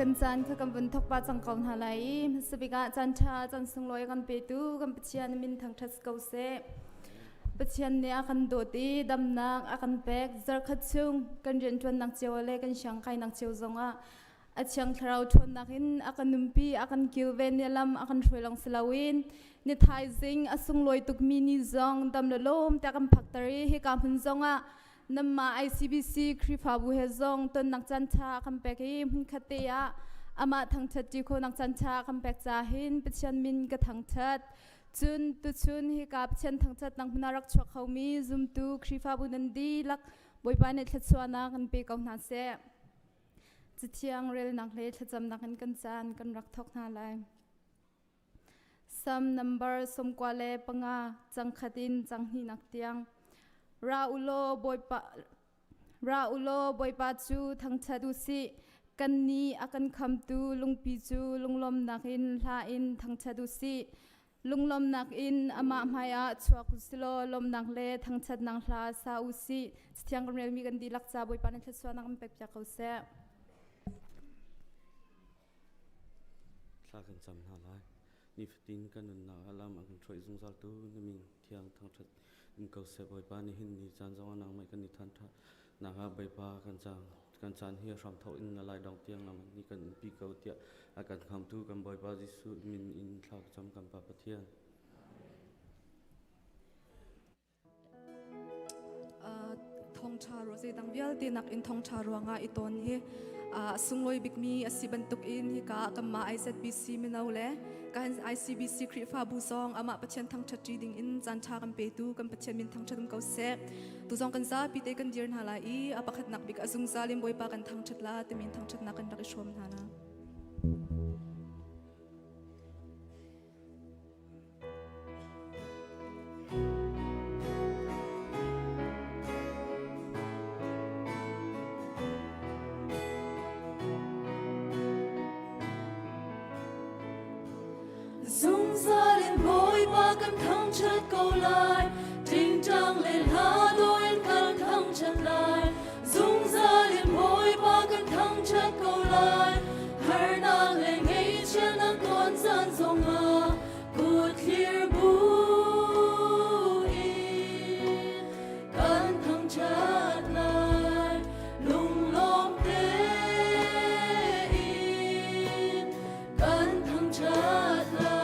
กันจันคือกันบนทกปาจังกองหาไลสบิกาจันชาจันสุงลอยกันเปตูกันปเชียนมินทางทัสเกาเซปเชียนเนี่ยกันโดตีดำนักอากันเป็กจรขัดซุงกันเรียนชวนนักเจียวเล่กันช่างใครนักเจียวจงอ่ะอาช่างเราชวนนักอินอากันนุ่มปีอากันคิวเวนเนี่ยลำอากันช่วยลองสลาวินนิทายซิงอาสุงลอยตุกมินิจงดำละลมแต่กันพักตารีให้การพันจงอ่ะนำมา ICBC คริฟาบุเฮซงต้นนักจันชาคำเป็กฮิมขัดเตียอามาทางชัดจีโคนักจันชาคำเป็กจาหินปิชันมินกระทางชัดจุนตุชุนฮิกับเช่นทางชัดนักพนารักชัวเขามีซุมตูคริฟาบุนันดีลักบอยปานเนตสวานากันเปกองนาเซจิตยังเรลนักเล่จำนักกันจานกันรักทอกนาไลซัมนัมเบอร์สมกว่าเล่ปังอาจังขัดินจังหินักเตียงราอุโลบอยปาจูทางชัดุสิกันนี้อากันคำตูลุงปีจูลุงลมนักอินลาอินทางชัดุสิลุงลมนักอินอามาหมายาชัวกุสโลลมนักเลทางชัดนังลาซาอุสิเสียงกันเรียนมีกันดีลักษาบอยปานันทศวนักเป็กจากเขาเสะลากันจำหาไลนี่ฟิตินกันนาอารามอันช่วยซุงซาตูนี่มีเทียงทางชัดอินเกาเสบอยปานี่หินนี่จานจังหวะนางไม่กันนิทันทะนางใบปากันจางกันจานเฮียรำเท่าอินละลายดองเตียงละมันนี่กันปีเกาเตียอาการคำทูกันบอยปาจิสุมินอินทากจำกันปาปะเทียนทองชาโรซีดังเวียลตีนักอินทองชารัวงาอิตอนเฮสุงลอยบิกมีอสิบันตุกอินฮิกากัมมา IZBC มินาวเลกัน ICBC คริฟาบูซองอามาปะเชนทางชัดจีดิงอินจันชากันเปตูกันปะเชนมินทางชัดมเกาเซตุซองกันซาปีเตกันเดียร์นาลาอีอาปะขัดนักบิกอซุงซาลิมบอยปากันทางชัดลาเตมินทางชัดนักกันรักชมนานาDung ra lên bối ba căn thăng chất câu lại Trinh trang lên há đôi anh căn thăng chất lại Dung ra lên bối ba căn thăng chất câu lại Hãy nàng lên ngay trên nàng con gian dòng ngờ Cột clear bụi Căn thăng chất lại lung lom tế Căn thăng chất lại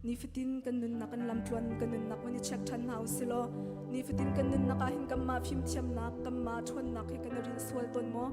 ni fitin kan nun na kan lam tuan kan nun nak wani check than house silo ni fitin kan nun nak ahin kam ma phim thiam nak kam ma thon nak he kan rin swal ton mo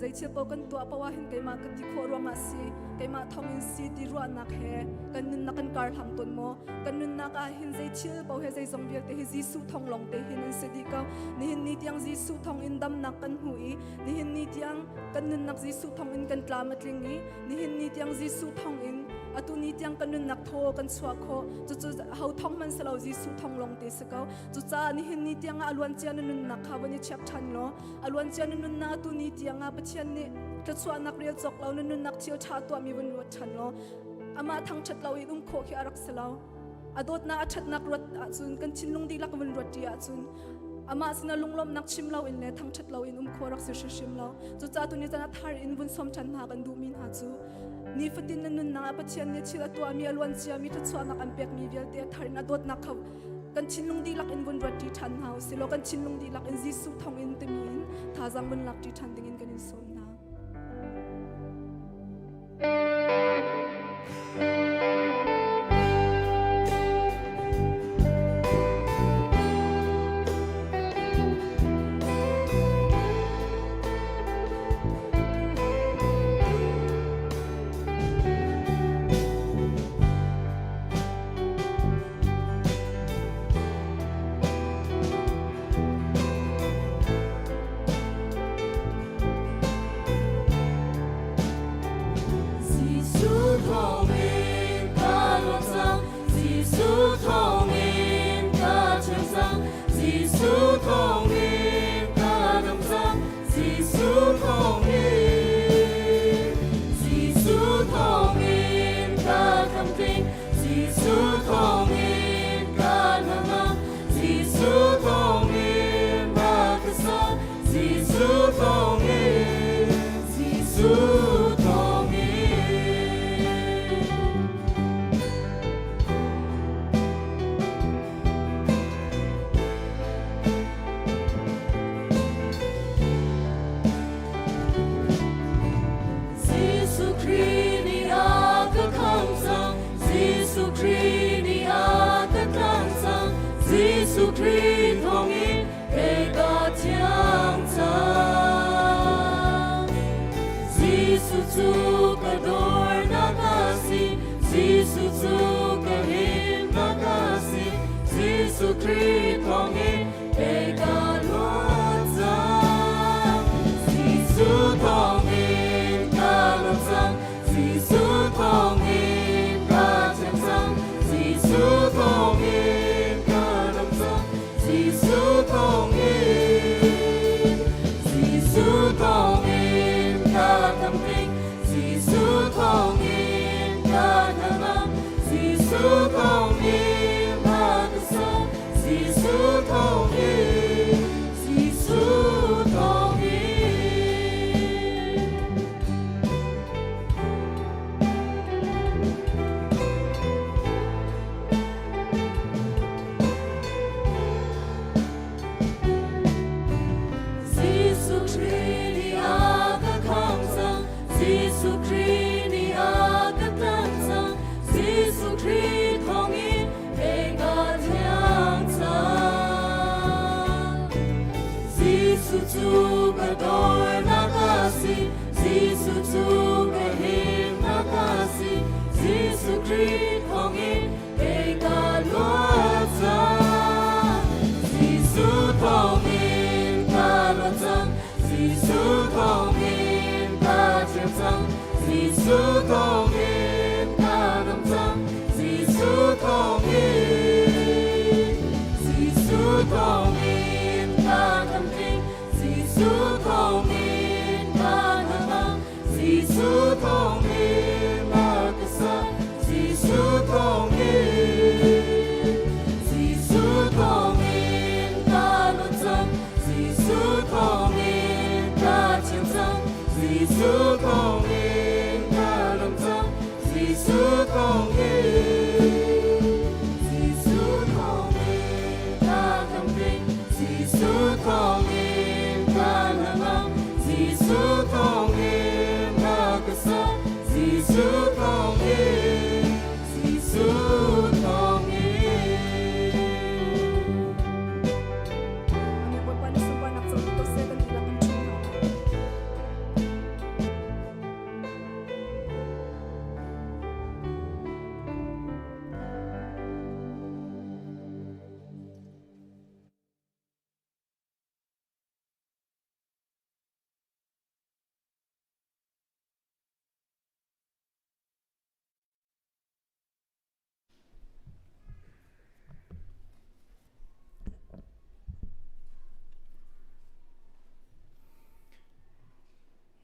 zai che po kan to apawa hin kai ma kan ti kho ro ma si kai ma thong in si ti ro nak he kan nun nak kan kar ham ton mo kan nun nak a hin zai chil po he zai zong biak te hi jisu thong long te hin se di ka ni hin ni tiang jisu thong in dam nak kan hui ni hin ni tiang kan nun nak jisu thong in kan tlamat ling ni hin ni tiang jisu thong in atu ni tiang kan nun nak tho kan chua kho chu chu hau thong man salo jisu thong long te se ka chu cha ni hin ni tiang alwan chian nun nak kha wani chap than lo alwan chian nun na tu ni tiang a pachian ni ta chua nak rial chok lo nun nak chial cha to mi bun rot chan lo ama thang chat lo in kho khi arak salo adot na achat nak rot chun kan chinlung di lak bun rot ti chun ama sina lunglom nak chim lo in le thang chat lo in kho rak sir shim lo chu cha tu ni chana thar in bun som chan ha kan du min ha chu ni fatin nun na pathian ne chila to mi alwan chia mi ta chua nak an pek mi vel te thar na dot nak khaw kan chinlung di lak in bun rot ti than ha silo kan chinlung di lak in jisu thong in te min tha jang bun lak ti than ding in kan in som na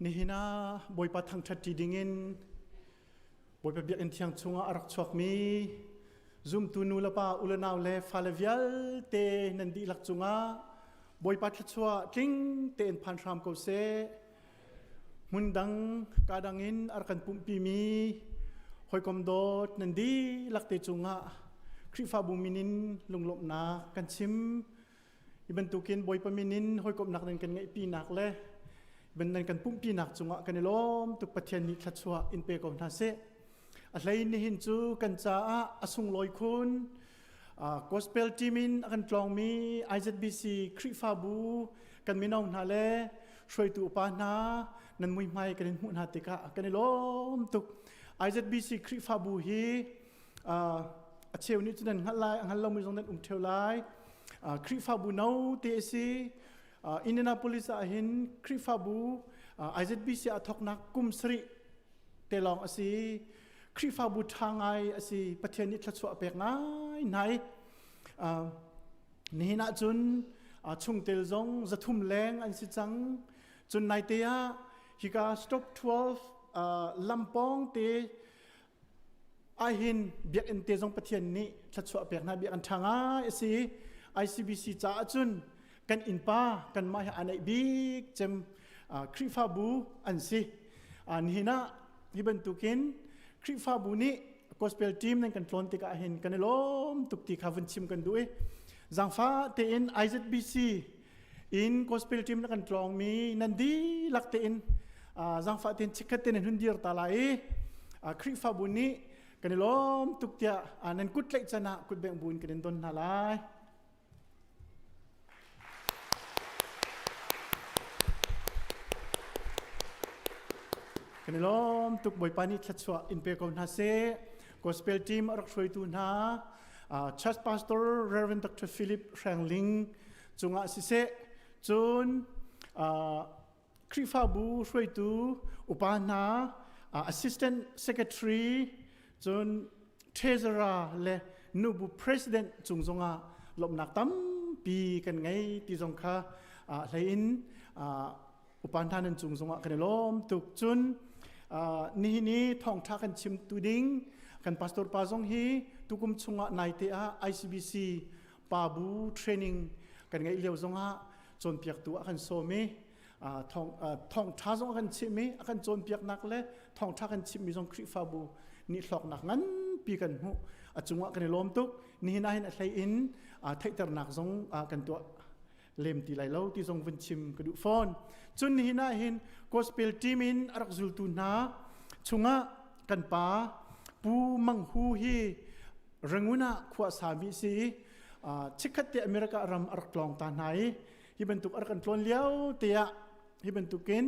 นี่ฮินาบอยปัดทางทัดทีดิ่งบอยไปเบียนเทียงชงอารักชวกมีzoom tu nu la pa ulanau le falavial te nandi lak chunga boi pat chua tling te en phan ram ko se mundang kadangin arkan pumpi mi hoi kom dot nandi lak te chunga khrifa buminin lunglop na kan chim iban tukin boi paminin hoi kom nak nan kan ngai pi nak le ben nan kan pumpi nak chunga kanilom tuk pathian ni thachua in pe ko na seอะไรนี่หินจูกันจ้าอสุงลอยคุณgospel teamin akan tlong mi IZBC คริฟาบูกันมีน้องนาเลช่วยตูปานานันมุยไม่กันหุ่นหาติกะกันล้มตุก IZBC คริฟาบูฮีเชลนี่จุนันหันไลหันเรามีตรงนั้นเทลไลคริฟาบูนาวเตซีอินเดียนาโพลิสอาหินคริฟาบู IZBC อาทอกนักกุมสริเตลองอซีคริฟาบุทางไงสิประเทศนี้ทัศวเปกง่ายไหนนี่นะจุนชุงเตลซงจะทุ่มแรงอันสิจังจุนในเตียฮิกาสต็อป12ลำปองเตไอหินเบียกอินเตซงประเทศนี้ทัศวเปกง่ายเบียกอันทางไงสิ ICBC จ้าจุนกันอินป้ากันมาอันไหนบิ๊กเจมคริฟาบูอันสินี่นะที่บรรทุกินคริฟาบุนีกอสเปลทีมนั่นกันฟลอนติกาเห็นกันล้มตุกตีข้าวันชิมกันด้วยจังฟ้าเตอิน IZBC อินกอสเปลทีมนั่นกันฟลองมีนันดีลักเตอินจังฟ้าเตอินชิคเตอินหุ่นเดียร์ตาลายคริฟาบุนีกันล้มตุกตีนั่นกุดเล็กชนะกุดแบ่งบุญกันต้นนาลายกันล้อมตุกบอยปานิทัศวะอินเปกอนฮาเซ่กอสเปลทีมรักช่วยตูนาชัสพาสตอร์เรเวนดรฟิลิปแรงลิงจุงอาสิเซจุนคริฟาบูช่วยตูอุปานาassistant secretary จุนเทเซราและนูบู president จุงจงอาลบนักตั้มปีกันไงที่จงค่ะไลน์อุปานานันจุงจงอากันล้อมตุกจุนนี่ท่องทักกันชิมตูดิ้งกันพาสตอร์ปาซงฮีตุกุมชงะนายเตะ ICBC ปาบูเทรนนิ่งกันไงเลี้ยวจงะจนเปียกตัวกันโซมีท่องทักจงกันชิมีกันจนเปียกนักเลยท่องทักกันชิมีจงคริฟาบูนี่หลอกนักงั้นปีกันหูจงะกันล้อมตุกนี่นายนักไลอินไทยตระหนักจงกันตัวเล่มตีไหลเล่าที่ทรงวันชิมกระดูฟอนจนนี้น่าเห็นกอสเปลทีมินรักจุลตุนาชงะกันป้าปูมังฮูฮีรังุนะขวาสามีสีชิคัตเตอเมริการำรักลองตาไหนที่บรรทุกรักกันฟลอนเลี้ยวเตียที่บรรทุกกิน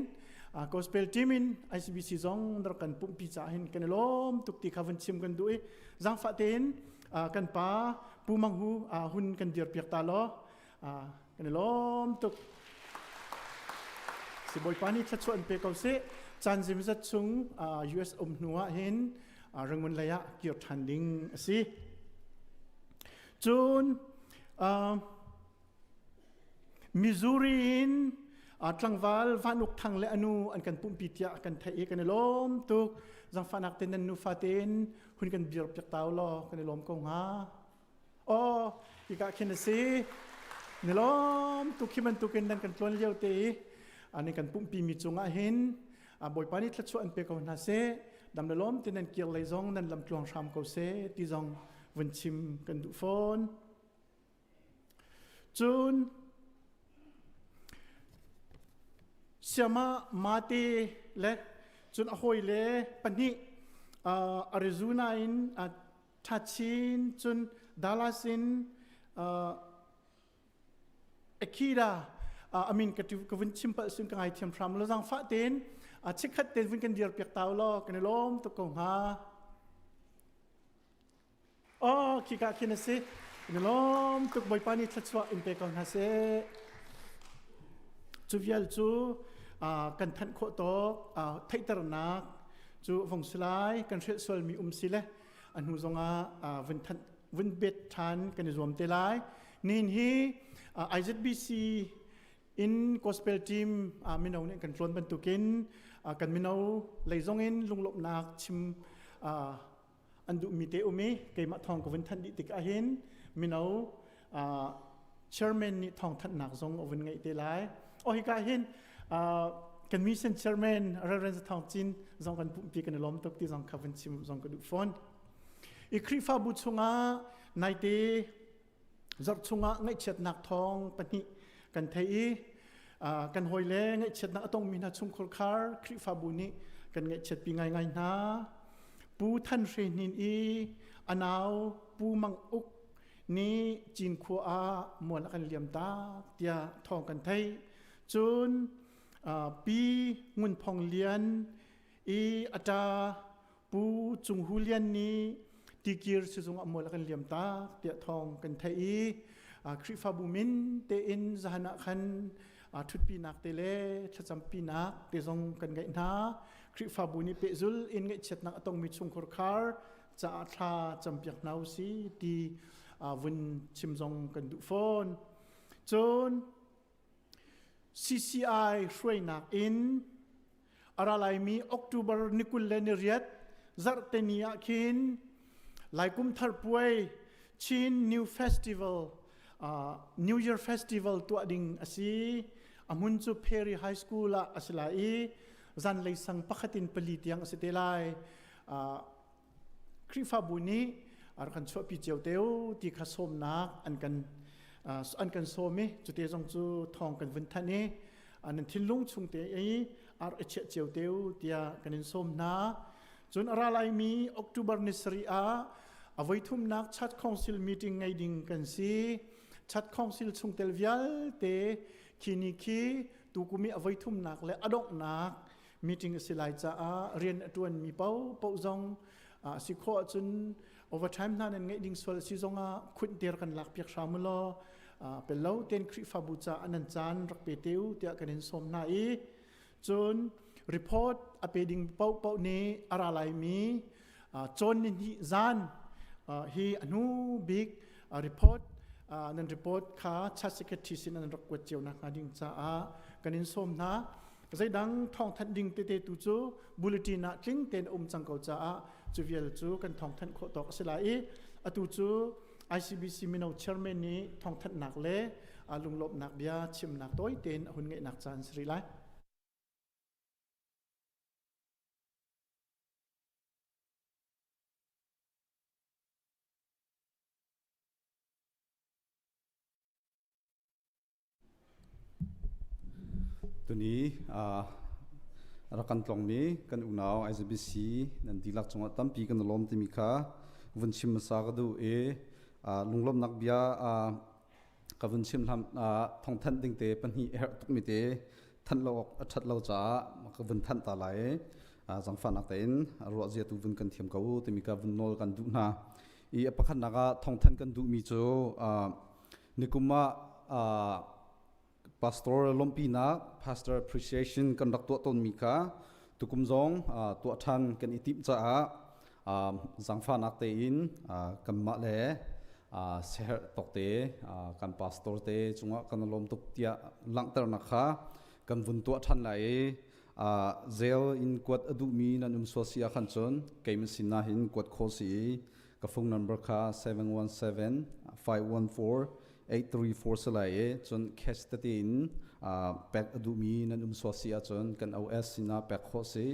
กอสเปลทีมิน ICBC จงรักกันปุ่มปีจ่าเห็นกันล้อมตุกตีข้าวันชิมกันด้วยจังฟาเตนกันป้าปูมังฮูหุ่นกันเดียร์เปียกตาล้อกันล้อมตุกสิบอยปานิทัศน์เปกเอาเสจันจิมจัดซุงUS อมหนัวเห็นรังมันระยะเกี่ยวทันดิ้งสิจูนมิซูรีนทางวาลฟานุกทางเลอนูอันกันปุ่มปิดยากันไทยกันล้อมตุกจังฟานักเตนันนูฟาเตนหุ่นกันเบียร์เปียกตาวล้อกันล้อมกงฮาอ๋ออีกาเคนสินี่ล้อมตุกขี้มันตุกันดันกันล้วนเลี้ยวเตะอันนี้กันปุ่มปีมีจงอาเห็นบอยปานิทัศน์เปกเอานาเซดำเดล้อมที่นั่นเกี่ยวเลยจงนั่นลำกลองชามเขาเซที่จงวันชิมกันดุฟอนจูนเสียมาเตเล่จูนอโฮยเล่ปนิอาริโซนาอินทัชชินจูนดัลลัสอินเอคิดาอามินกับที่วันชิมปัสสุนกังไอเทียมพรามแล้วจังฟ้าเต้นชิคขัดเต้นวันกันเดียร์เปียกตาวล้อกันล้อมตุกงฮาอ๋อคิกาคินเซ่กันล้อมตุกบอยปานิทัศวะอินเปกองฮาเซ่จูวิลจูกันทันโคโตไทยตระนักจูฟงสไลกันเชื่อส่วนมีสิเลอันหูจงวันเบ็ดทันกันรวมเตลายนี่ฮีIZBC in gospel team minau ne kan tlon bantukin kan minau leizongin lunglop nak chim andu mite umi keima thong ko than di tik ahin minau chairman ni thong than nak zong ovin ngai te lai o hi ka hin kan mission chairman reverend thong chin zong kan pi kan lom tok ti zong khavin chim zong ko du phone ikri fa bu chunga naite zar chunga ngai chet nak thong pani kan thei kan hoile ngai chet nak atong mina chung khol khar kri fa bu ni kan ngai chet pi ngai na pu than hrin nin i anaw pu mang uk ni chin khu a mon kan liam ta tia thong kan thei chun pi ngun phong lian i ata pu chung hu lian ni tikir sizung amol kan liam ta tia thong kan thei kri fa bu min te in zahana khan thut pi nak te le thacham pi nak te zong kan ngai na kri fa bu ni pe zul in ngai chet nak atong mi chung khor khar cha tha champiak nau si ti vun chim zong kan du phone chon CCI hroi nak in aralai mi October nikul leneriat zartenia kin laikum thar puai chin new festival New Year festival tu ading asi amun chu Perry High School la asilai zan lei sang pakhatin palitiang asitelai krifa buni ar kan cho pi cheuteu ti kha som nak an kan somi chute jong chu thong kan vun thani anan thilung chungte ei ar eche cheuteu tia kanin som na chun aralai mi October nisri a avoithum nak chat council meeting ngai ding kan si chat council chung telvial te kiniki tukumi avoithum nak le adok nak meeting silai cha a rian atuan mi pau zong si kho chun overtime nan ngai ding sol si zonga khun ter kan lak piak shamulo pelo ten kri fabucha anan chan rak pe teu tia kanin som na i chun report apeding pau ni aralai mi chon ni zan hi anu big report nan report kha chat secretary sin an rak kwat cheu na ngading cha a kanin som na zai dang thong that ding te tu chu bulletin na tling ten chang ko cha a chu vial chu kan thong than kho tok selai atu chu ICBC minau chairman ni thong that nak le lunglop nak bia chim nak toy ten hun ngai nak chan sri laiตัวนี้รักกันตรงนี้กันอุณาว ICBC นั่นดีลักจังหวัดตั้มปีกันล้อมที่มีค่าวันชิมมาสากดูลุงล้อมนักบิยากับวันชิมทำท่องท่านดิ่งเตปัญหาทุกมิเตท่านเราชัดเราจ้ากับวันท่านตาไหลสังฟันนักเต้นรัวเจียตุวันกันเทียมเขาที่มีกับวันนอลกันดูนะประคันนักท่องท่านกันดูมีโจนิคุมะPastor Lompina Pastor Appreciation kan rak tua ton mika tukum zong tua than kan itip cha zangfa nak te in kan ma le seher tok te kan pastor te chunga kan lom tuk tia langter na kha kan vun tua than lai zel in kwat adu mi nan sosia khan chon keim sinna hin kwat khosi ka phone number kha 717 514 834 salai chon cash tatin pack adumi nan sosia chon kan OS sina pack khosi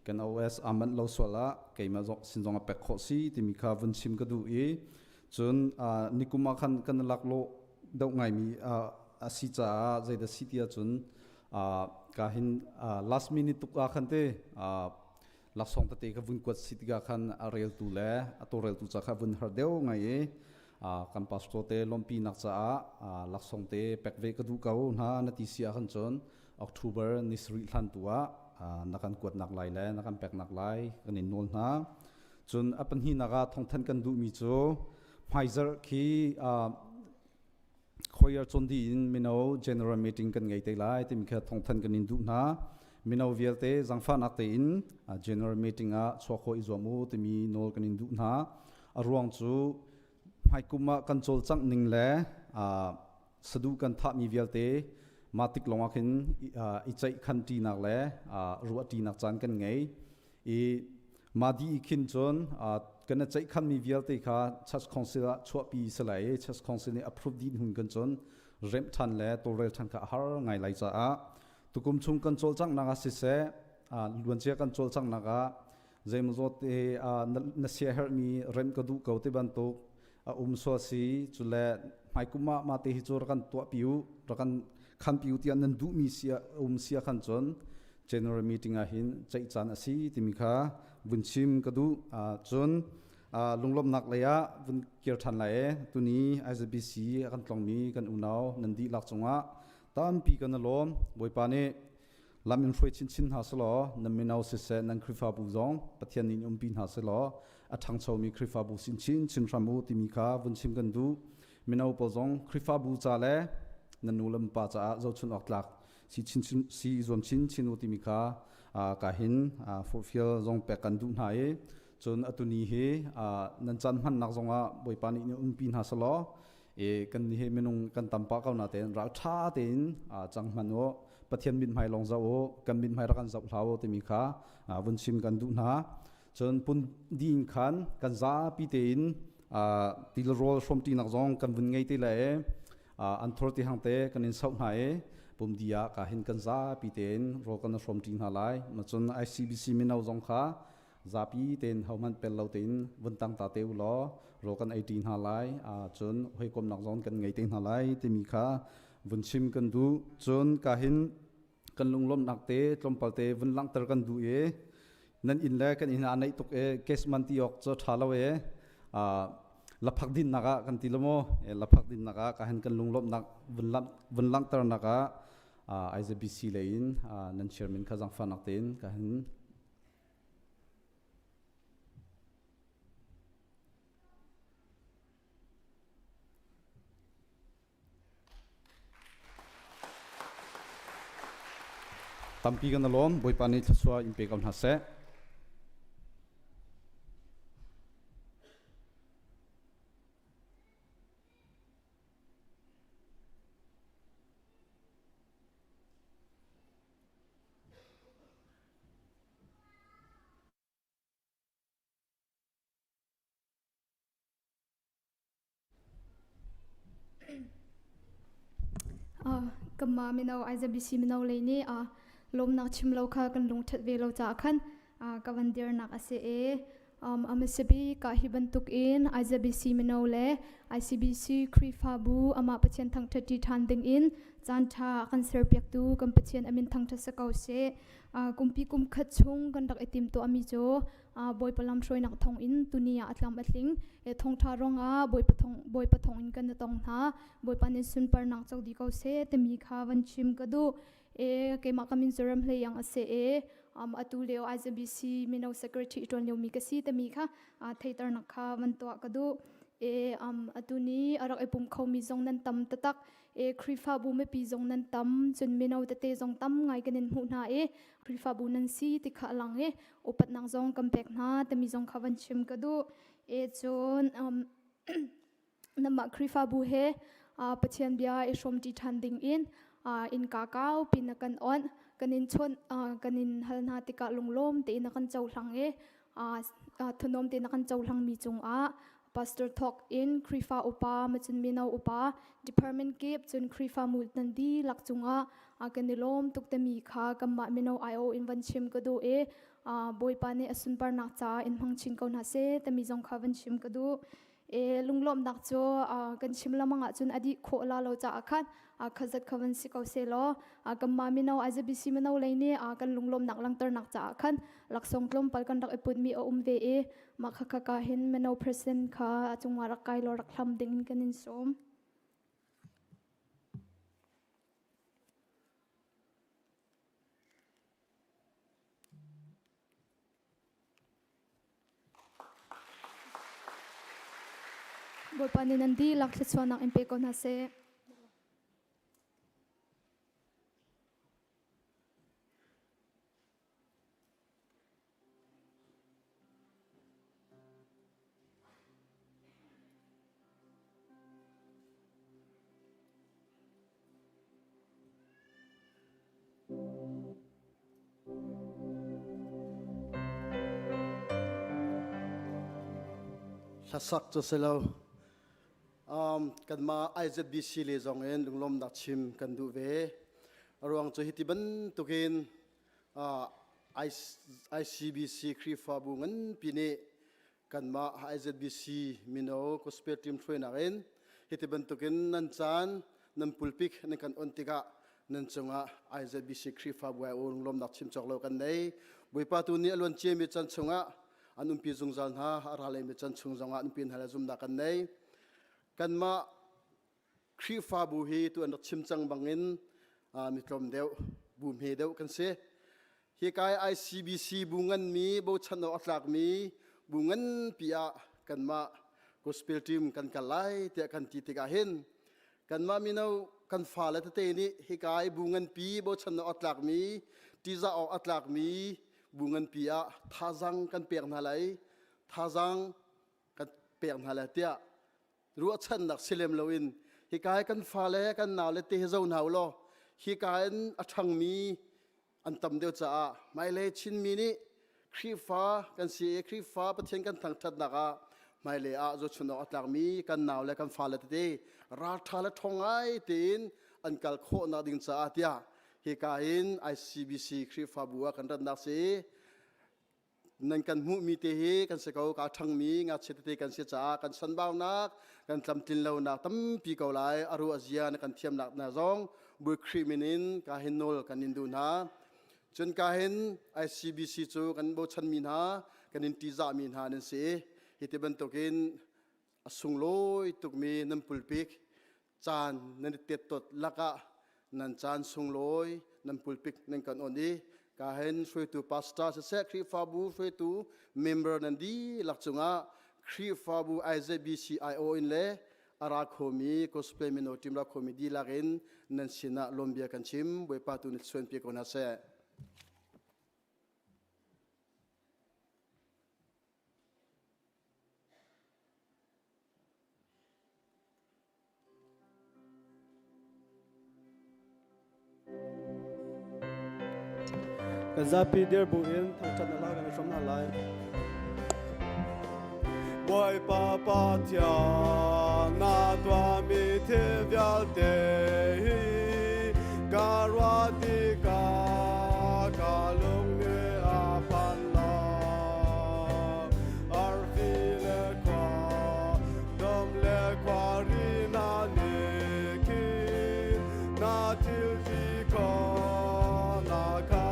kan OS aman lo swala keima jok sinjonga pack khosi timika vun sim ka du chon nikuma khan kan laklo dau ngai mi asicha zaida sitia chon kahin last minute tukla khante laksong tate ka vun kwat sitika khan arel tu le atorel tu cha kha vun hardeu ngai kan pastor te lompi nak cha laksong te pekve ka du kau na natisia khan chon October nisri thlan tua nakan kwat nak lai le nakan pek nak lai kanin nol na chun apan hi naga thong than kan du mi chu Pfizer ki khoyar chon di in mino general meeting kan ngai te lai tim kha thong than kan in du na mino vialte zangfa nak te in general meeting a chokho izomu timi nol kan in du na arwang chu hai kuma kan chol chang ning le sadu kan tha mi vialte matik longakin ichai khan ti nak le ruwa ti nak chan kan ngei I madi ikin chon kana chai khan mi vial te kha church council chua pi salai church council ni approve din hun kan chon rem than le torel than kha har ngai lai cha a tukum chung kan chol chang naga si se luan chia kan chol chang naga zaimzo te na sia her mi rem ka du ko te ban to so si chule mai kuma ma te hi chor kan to piu rakan khan piu ti an du mi sia sia khan chon general meeting a hin chai chan asi timikha bunchim ka du chon lunglom nak leya bun kir than lae tuni ISBC kan tlong mi kan unau nandi lak chunga tam pi kan lom boipane lamin froi chin chin ha selo naminau se se nan khrifa bu zong pathian in pin ha selo athang chau mi khrifa bu sin chin chin ramu timikha bunchim kan du minau po zong khrifa bu cha le nanulam pa cha zo chun ok lak si chin chin si zom chin chin timikha ka hin fulfill zong pe kan du na e chon atuni he nan chan man nak zonga boipani in pin ha selo e kan he menung kan tampa ka na ten ra tha ten chang man o pathian min mai long zao kan min mai ra kan zau hlawo timikha bunchim kan du na chon pun din khan kan za pi ten til rol from ti nak zong kan bun ngei te la e authority hang te kan in sau na e pum dia ka hin kan za pi ten ro kan from ti na lai ma chon ICBC minau zong kha za pi ten hauman pel lo ten bun tang ta te lo ro kan 18 ha lai chon hoi kom nak zong kan ngei te na lai timikha bunchim kan du chon ka hin kan lunglom nak te tlompal te bun lang ter kan du e nan in le kan in anai tok e case man ti ok cho thalo e laphak din naga kan tilamo laphak din naga ka han kan lunglom nak bun lang ter naga ISBC lein nan chairman khazang fa nak ten ka han tampi kan lom boipani thswa impe kam na se kama minau ISBC minau leini lom nak chim lo kha kan lung that ve lo cha khan kavandir nak ase e amasibi ka hibantuk in ISBC minau le ICBC krifa bu ama pachen thang thati than ding in chan tha kan serpiak tu kan pachen amin thang tha sakau se kumpi kum khat chung kan dak etim to ami jo boy palam shroi nak thong in tunia atlam atling e thong tha ronga boy pathong in kan tong tha boy panin sun par nak chau di kau se temi kha van chim ka du e ke ma kamin zoram hle yang ase e atu leo ISBC minau secretary ton leo mi ka si temi kha thaitar nak kha van to ka du e atuni arak epum khau mi zong nan tam tatak e krifa bu me pi zong nan tam chun minau te zong tam ngai kanin hu na e krifa bu nan si ti kha lang e opat nang zong kampek na temi zong kha van chim ka du e chon nama krifa bu he pachian bia e shom ti than ding in kakao pinakan on kanin chon kanin halna tika lunglom te nakan chawhlang e thunom te nakan chawhlang mi chung a pastor talk in krifa upa machun minau upa department kip chun krifa multan di lakchunga kanilom tuktami kha kamma minau io invan chim kadu e boy pane asun par nak cha in hang ching kaun ha se tami jong kha van chim kadu e lunglom nak cho kan chim lamanga chun adi khola lo cha khan khazat khawan si kau se lo kamma minau ISBC minau leine kan lunglom nak lang tar nak cha khan laksong tlom pal kan dak eput mi ve e makha ka hin minau present kha chungwa rakai lo rakhlam ding kanin som boy panin andi lakse chwana impe kon ha se sa sak cho selo kan ma IZBC le zong en lunglom da chim kan du ve arwang cho hitiban tukin ICBC khri fa bu ngan pine kan ma IZBC mino gospel team train agen hitiban tukin nan chan nan pulpik nan kan ontika nan chunga IZBC khri fa bu ai lunglom da chim chok lo kan nei buipa tu ni alwan che mi chan chunga anum pi zungzal ha arale mi chan chung zonga an pin hala zum da kan nei kan ma khri fa bu hi tu an chim chang bangin mi tlom deu bum he deu kan se hi kai ICBC bungan mi bo chan no atlak mi bungan pia kan ma gospel team kan kalai te kan ti ti ga hin kan ma mi no kan fa la te ni hi kai bungan pi bo chan no atlak mi ti za o atlak mi bungan pia thazang kan pek na lai thazang kan pek na la tia ruwa chan nak silem loin hi kai kan fa le kan naw le te zo naw lo hi kai athang mi an tam deu cha mai le chin mi ni khri fa kan si khri fa pathian kan thang that naka mai le a zo chuno atlak mi kan naw le kan fa le te ra tha le thongai tin an kal kho na ding cha tia hi kain ICBC khri fa buwa kan ran nak se nan kan mu mi te hi kan se ko ka thang mi nga che te kan se cha kan san baw nak kan tlam tin lo nak tam pi ko lai aru azia na kan thiam nak na zong bu criminal ka hinol kan indu na chun ka hin ICBC chu kan bo chan min ha kan in ti za min ha nen se hi te ban tokin asung loi tuk mi nam pulpik chan nan te tot laka nan chan sung loi nan pulpik nan kan oni kahen sui tu pastor se khri fa bu sui tu member nan di lakchunga khri fa bu IZBC IO in le ara khomi gospel mino team ra khomi di lagen nan sina lombia kan chim boi pa tu ni suen pi kona se kan zapi der bu in thang chan la kan som na lai boy pa pa tia na twa mi the vyal te garwa ti ka lung ne a pan la ar fi le kwa dom le kwa ri na ne ki na til ti ko na ka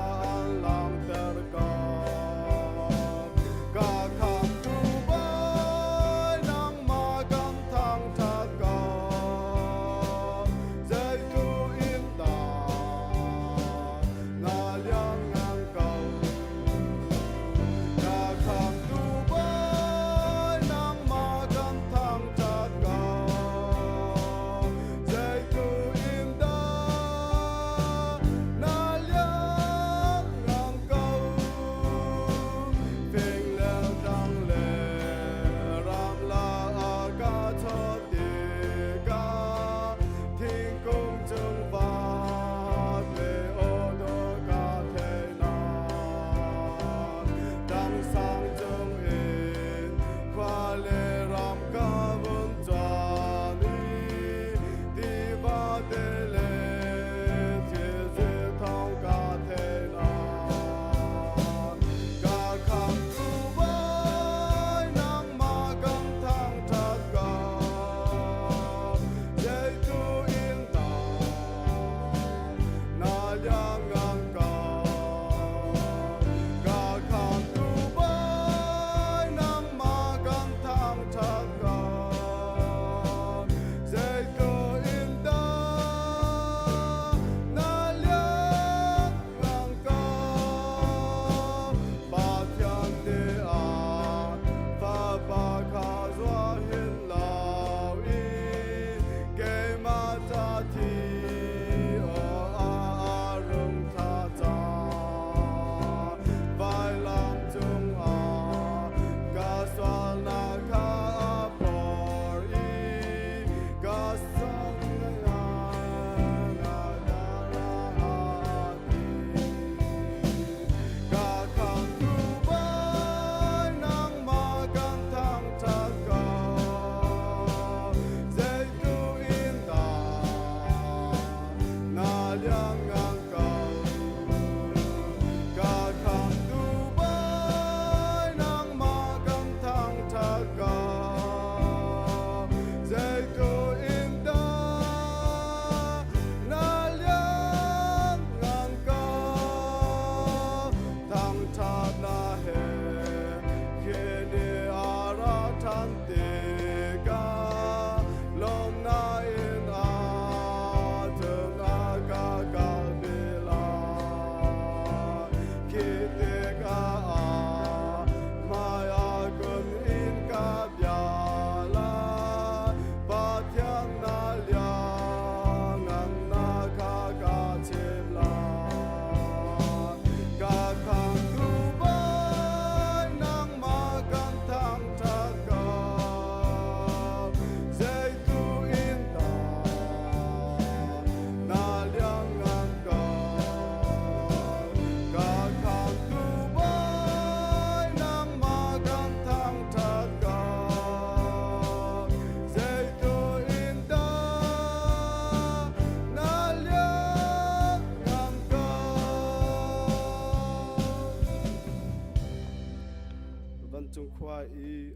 van chung khwa I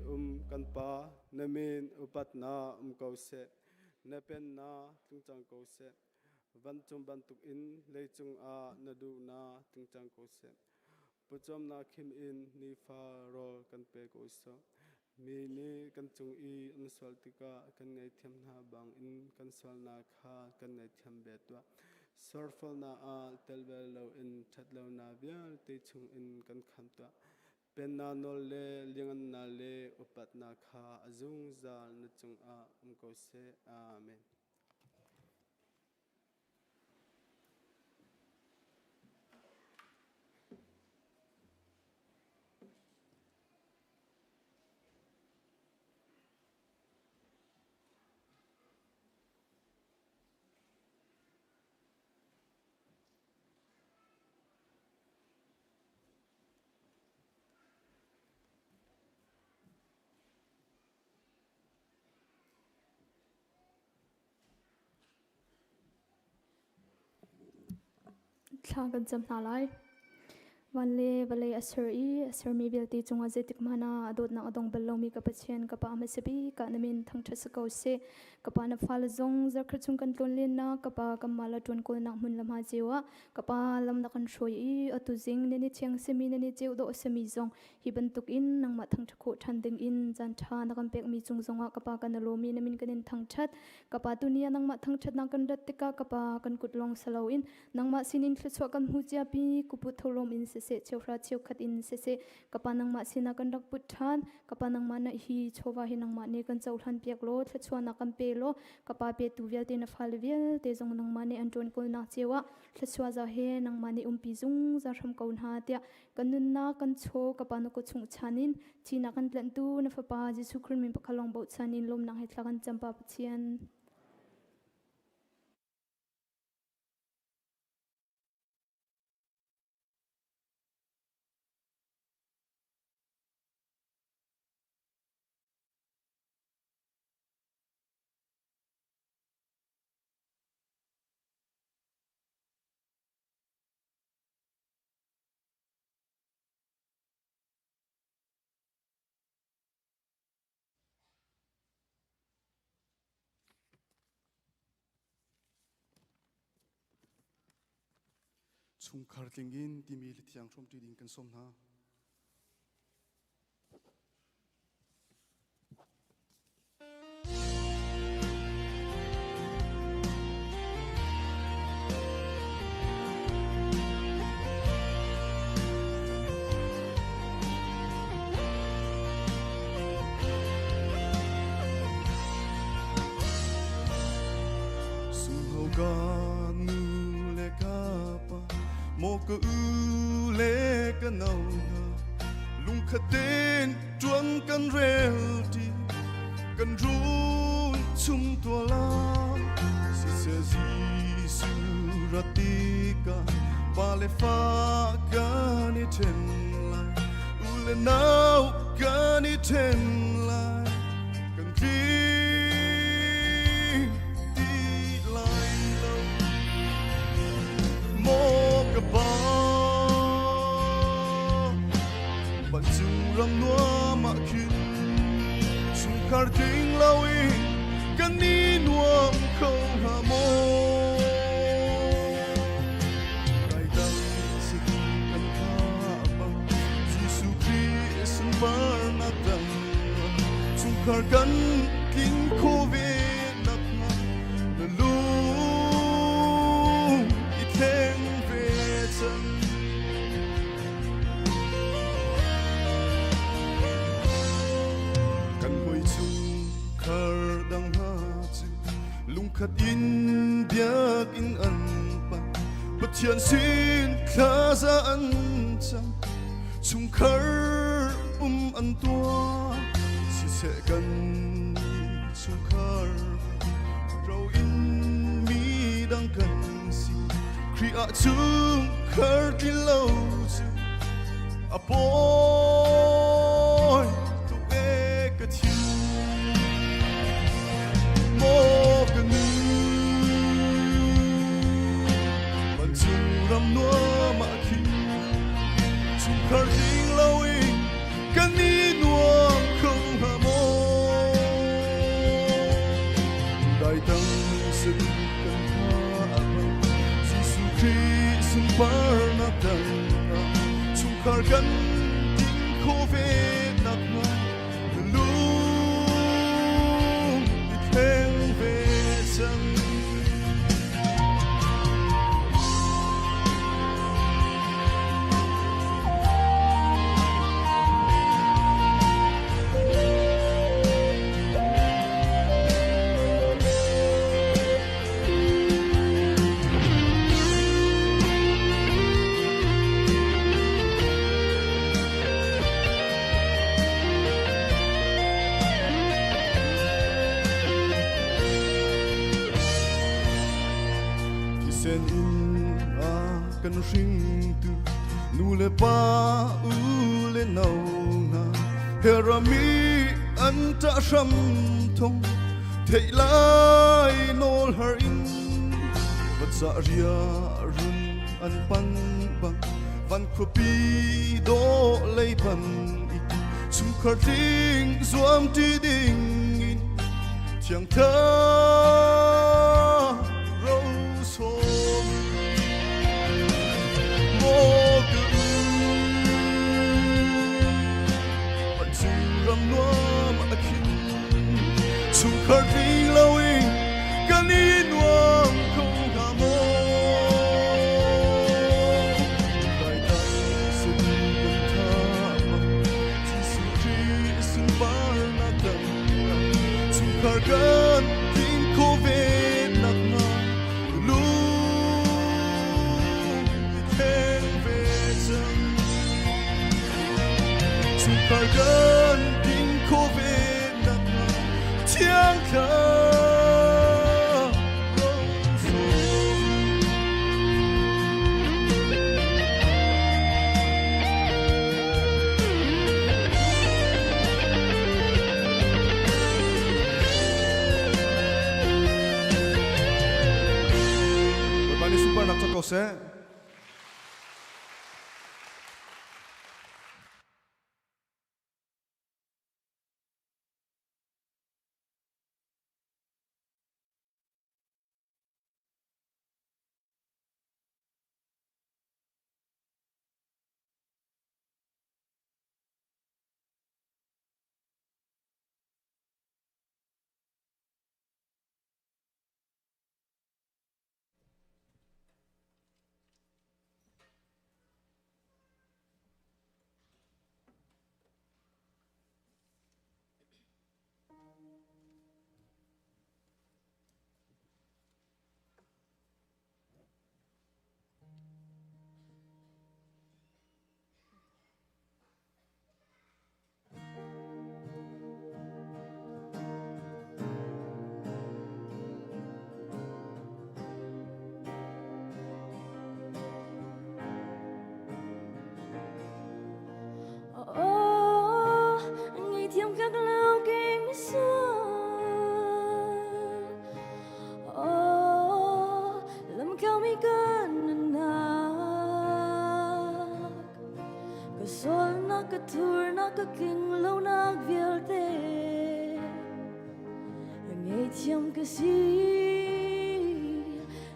kan pa namin upat na kau se na pen na tung chang kau se van chung ban tuk in le chung a na du na tung chang kau se puchom na khim in ni fa ro kan pe ko so mi ni kan chung I an swal tika kan ngai them na bang in kan swal na kha kan ngai them be twa sorfal na a telvel lo in thatlo na bial te chung in kan kham twa pen na nol le lingan na le upat na kha azung zal na chung a ko se amen. thla kan cham hna lai vanle vale asar mi belti chunga jetik mana adot na adong bello mi ka pachen ka pa ma sebi ka namin thang tha sakau se ka pa na fal zong zar khar chung kan tlon len na ka pa kamala ton ko na mun lam ha jewa ka pa lam na kan shroi atu jing ne ni cheng semi ne ni cheu do semi zong hi ban tuk in nang ma thang thakho thanding in jan tha na kan pek mi chung zonga ka pa kan lo mi namin kanin thang that ka pa tunia nang ma thang that na kan rat tika ka pa kan kutlong salo in nang ma sinin thchwa kan hu chia pi kupu tholom in se chewra chew khat in se kapa nang ma sina kan rak put than kapa nang ma na hi chowa hi nang ma ne kan chaw than pek lo thchwa na kan pe lo kapa pe tu vel te na fal vel te jong nang ma ne anton kol na chewa thchwa za he nang ma ne pi jung za ram kaun ha tia kan nun na kan cho kapa na ko chung chanin china kan tlan tu na fa pa jesu khrun min pakhalong bo chanin lom nang he thla kan champa chian chung khar tlingin ti mi li thiang thom ti ding kan som na sung ho ga nu le ka pa mo ko u le ka nau na lung kha ten chuang kan rel ti kan run chung to la si se ji su ra ti ka pa le fa ka ni ten la u le nau ka ni ten la kan ti lai lo mo ka ba ban chung ram noa ma khin chung khar ting lawi kan ni nuam khâu ha mo rai dang si kan kha bang Jesu Christ bar na dang chung khar kan king ko ve nak na lu i theng ve chan kan hoi chung khar dang ha chu lung khat in biak in an pa pathian sin kha za an chang chung khar an tua si se kan chung khar rau in mi dang kan si kri a chung khar ti lo chu a boy tu e ka thiu mo ka nu ban chung ram noa ma khi chung khar ding lo in kan ni khô về nặc ngà lung thèn về sân sen in a kan ring tu nu le pa u le nau na herami anta sham thong thei lai nol har in wat sa ria run an pan bang van khopi do lei pan i chung khar ting zuam ti ding in chiang tha khar vi lâu kan in nuông không hà mô đại ta xin đừng tha mặc chỉ sự tri xin bar na tâm chung khar gan tin khô về nặc ngà lu thêm về chân chung khar gan tin khô về tiếng thở Bạn đi super nạp cho cậu sẽ ka king lo nak vial te ngay chiam ka si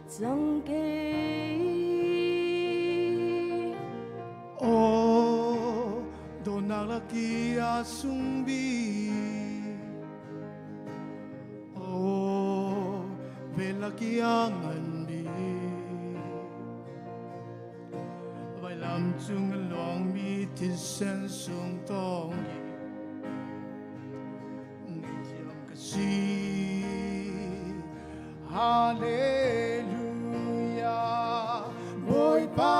chang ke o do na la ki a sung bi o ve la ki a ngan bi vai lam chung long mi ti sen sung tong ngay chiam ka si hallelujah boy pa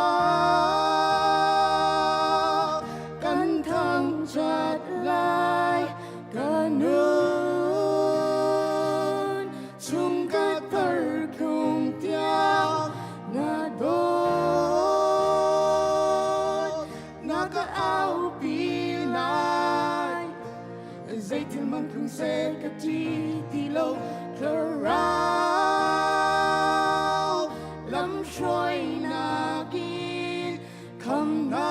kan thang chat lai kanun chung ka tar kung tia na do na ka au pi lai zai til man kung se ka ti ti lo rao lam shoi na kin kam na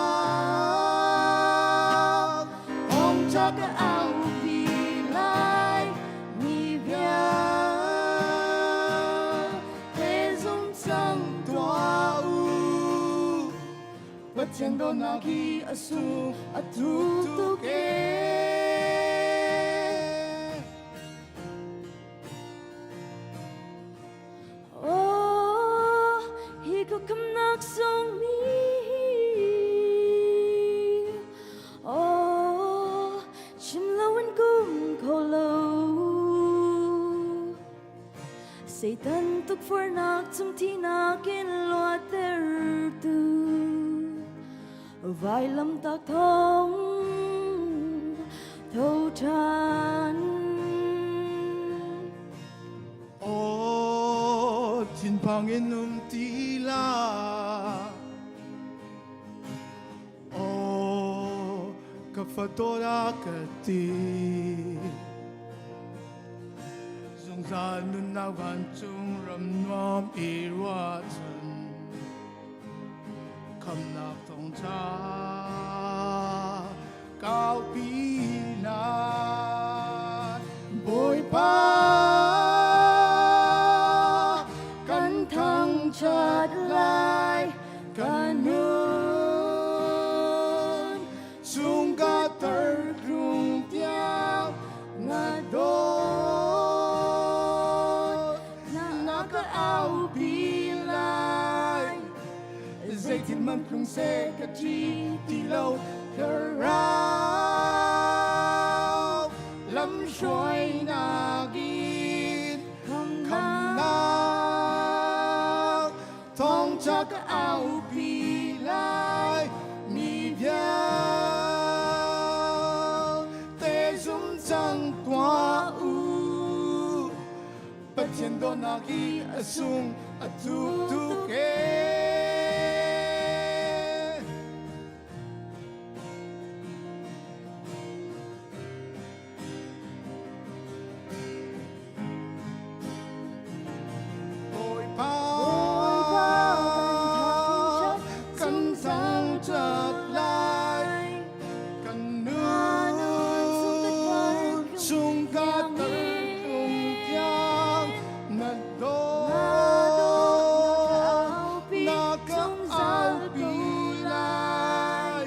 om cha ka au pi lai ni bia te zum sang tua u wat Patiendo nagi asu atutuke Oh higo kamnak song mi Oh chimlawan kum kolo Satan tuk for nak zum tinakin loa tertu Vai lâm tak thong thâu chan O tin Panginoon tila O kafatora kati Zongzan nun na vanchung ramnam irwatan Kam nak tong cha cao pina bồi pa Kan thang chát lai Kan nun Sung ca tar krung tiang Nga đốt Na ka ao pilay Dây thiên mâm krung xe ca chi ti lâu cờ rao Lâm xoay na gin Kham Kham na na Thong cha ca ao pi lai Mi viao Tê dung chang tua u Bất thiên đô na gi a sung a tu tu ke Bồi pa Căn sang chợt lại Căn nương Sung ca tơ cùng tiang Nật đô Na ca ao pi lai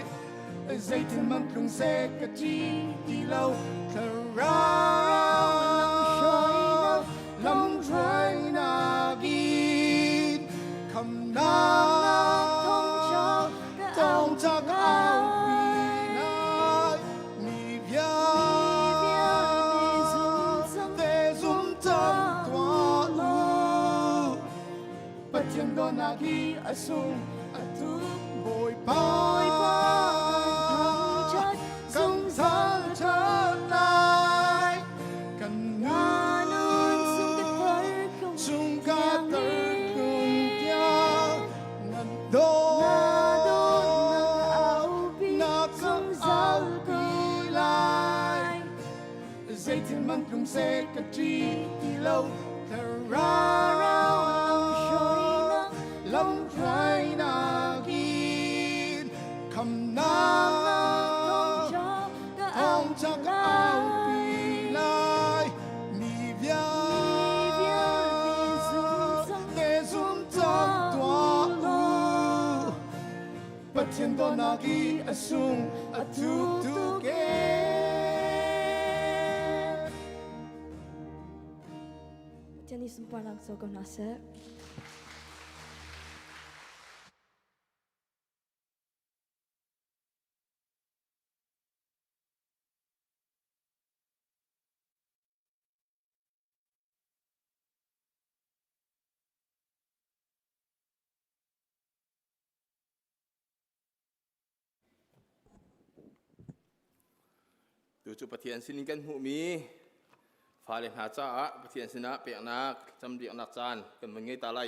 Dây thiên mâm krung xe ca chi ti lâu cờ rao Lâm xoay na gin Kham na Tong cha ca ao pi lai Mi viao Tê dung chang tua u Bất thiên đô na gi a sung a tu bồi pa Dung sa chợt lại Cần nun Sung ca tơ cùng tiang Ngân đô Na ca ao pi lai Dây thiên mâm krung xe ca chi ti lâu cờ rao Lâm xoay na gin Kham na Thong cha ca ao pi lai Mi viao Tê dung chang tua u Bất thiên đô na gi a sung a tu tu ke Tiyan isumpanang so kung nasaดูจุปะเทียนสินิกันหูมีฟ้าเลหาจ้าปะเทียนสินะเปียกนักจำเรียกนักจานกันมันไงตาไหล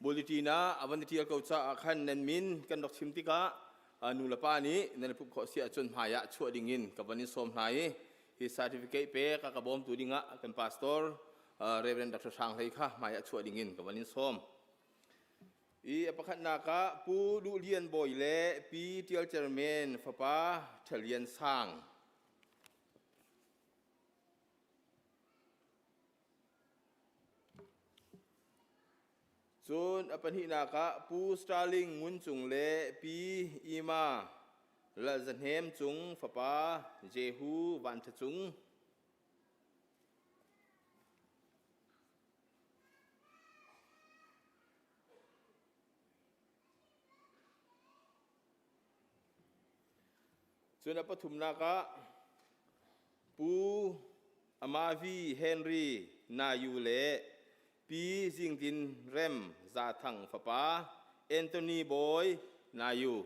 บุริตีนะอวันที่เราจ้าขันนันมินกันดอกชิมติกะนูละป้านี้ในผู้ขอเสียจนหายะชั่วดิ่งินกับวันนี้สมไหนที่ certificate เป๊กกับบอมตัวดิ่งะกันพาสตอร์เรเวนดักช่างเลยค่ะหายะชั่วดิ่งินกับวันนี้สมอีประคันนักะปูดูเลียนบ่อยเล่ปีเทียลเจอร์เมนฟ้าป้าเฉลียนสร้าง Chun apan hi na ka pu starling ngun chung le pi ima la zan hem chung fapa jehu van tha chung chun apathum na ka pu amavi henry na yu le pi jingtin rem za thang fapa Anthony boy na yu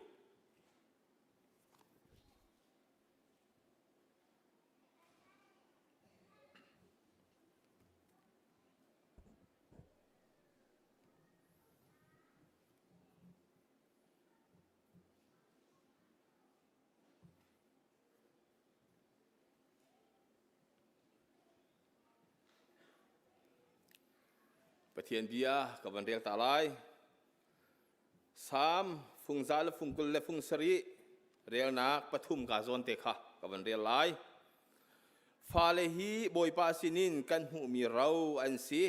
Pathian bia kaban rel talai sam fungzal fungkul le fungsari rel nak pathum ka zon te kha kaban rel lai fale hi boy pa sinin kan hu mi rau an si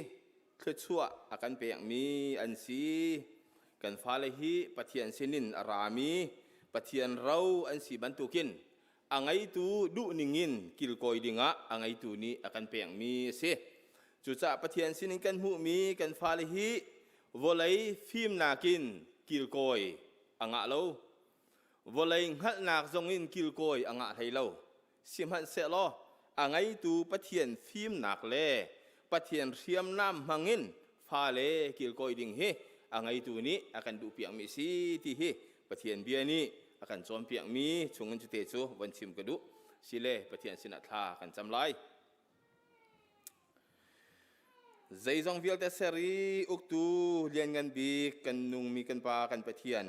thchua akan pe mi an si kan fale hi pathian sinin arami pathian rau an si bantukin angai tu du ningin kilkoi dinga angai tu ni akan pe mi se chucha pathian sinin kan hu mi kan fale hi volai phim nakin kilkoi anga lo volai ngal nak zongin kilkoi anga thailo simhan se lo angai tu pathian phim nak le pathian riam nam mangin fale kilkoi ding he angai tu ni akan du piang mi si ti he pathian bia ni akan chom piang mi chungun chu te chu wan chim kadu sile pathian sinat tha kan chamlai Zaizong vial te seri uktu lian ngan bi kan nung mi kan pa kan pathian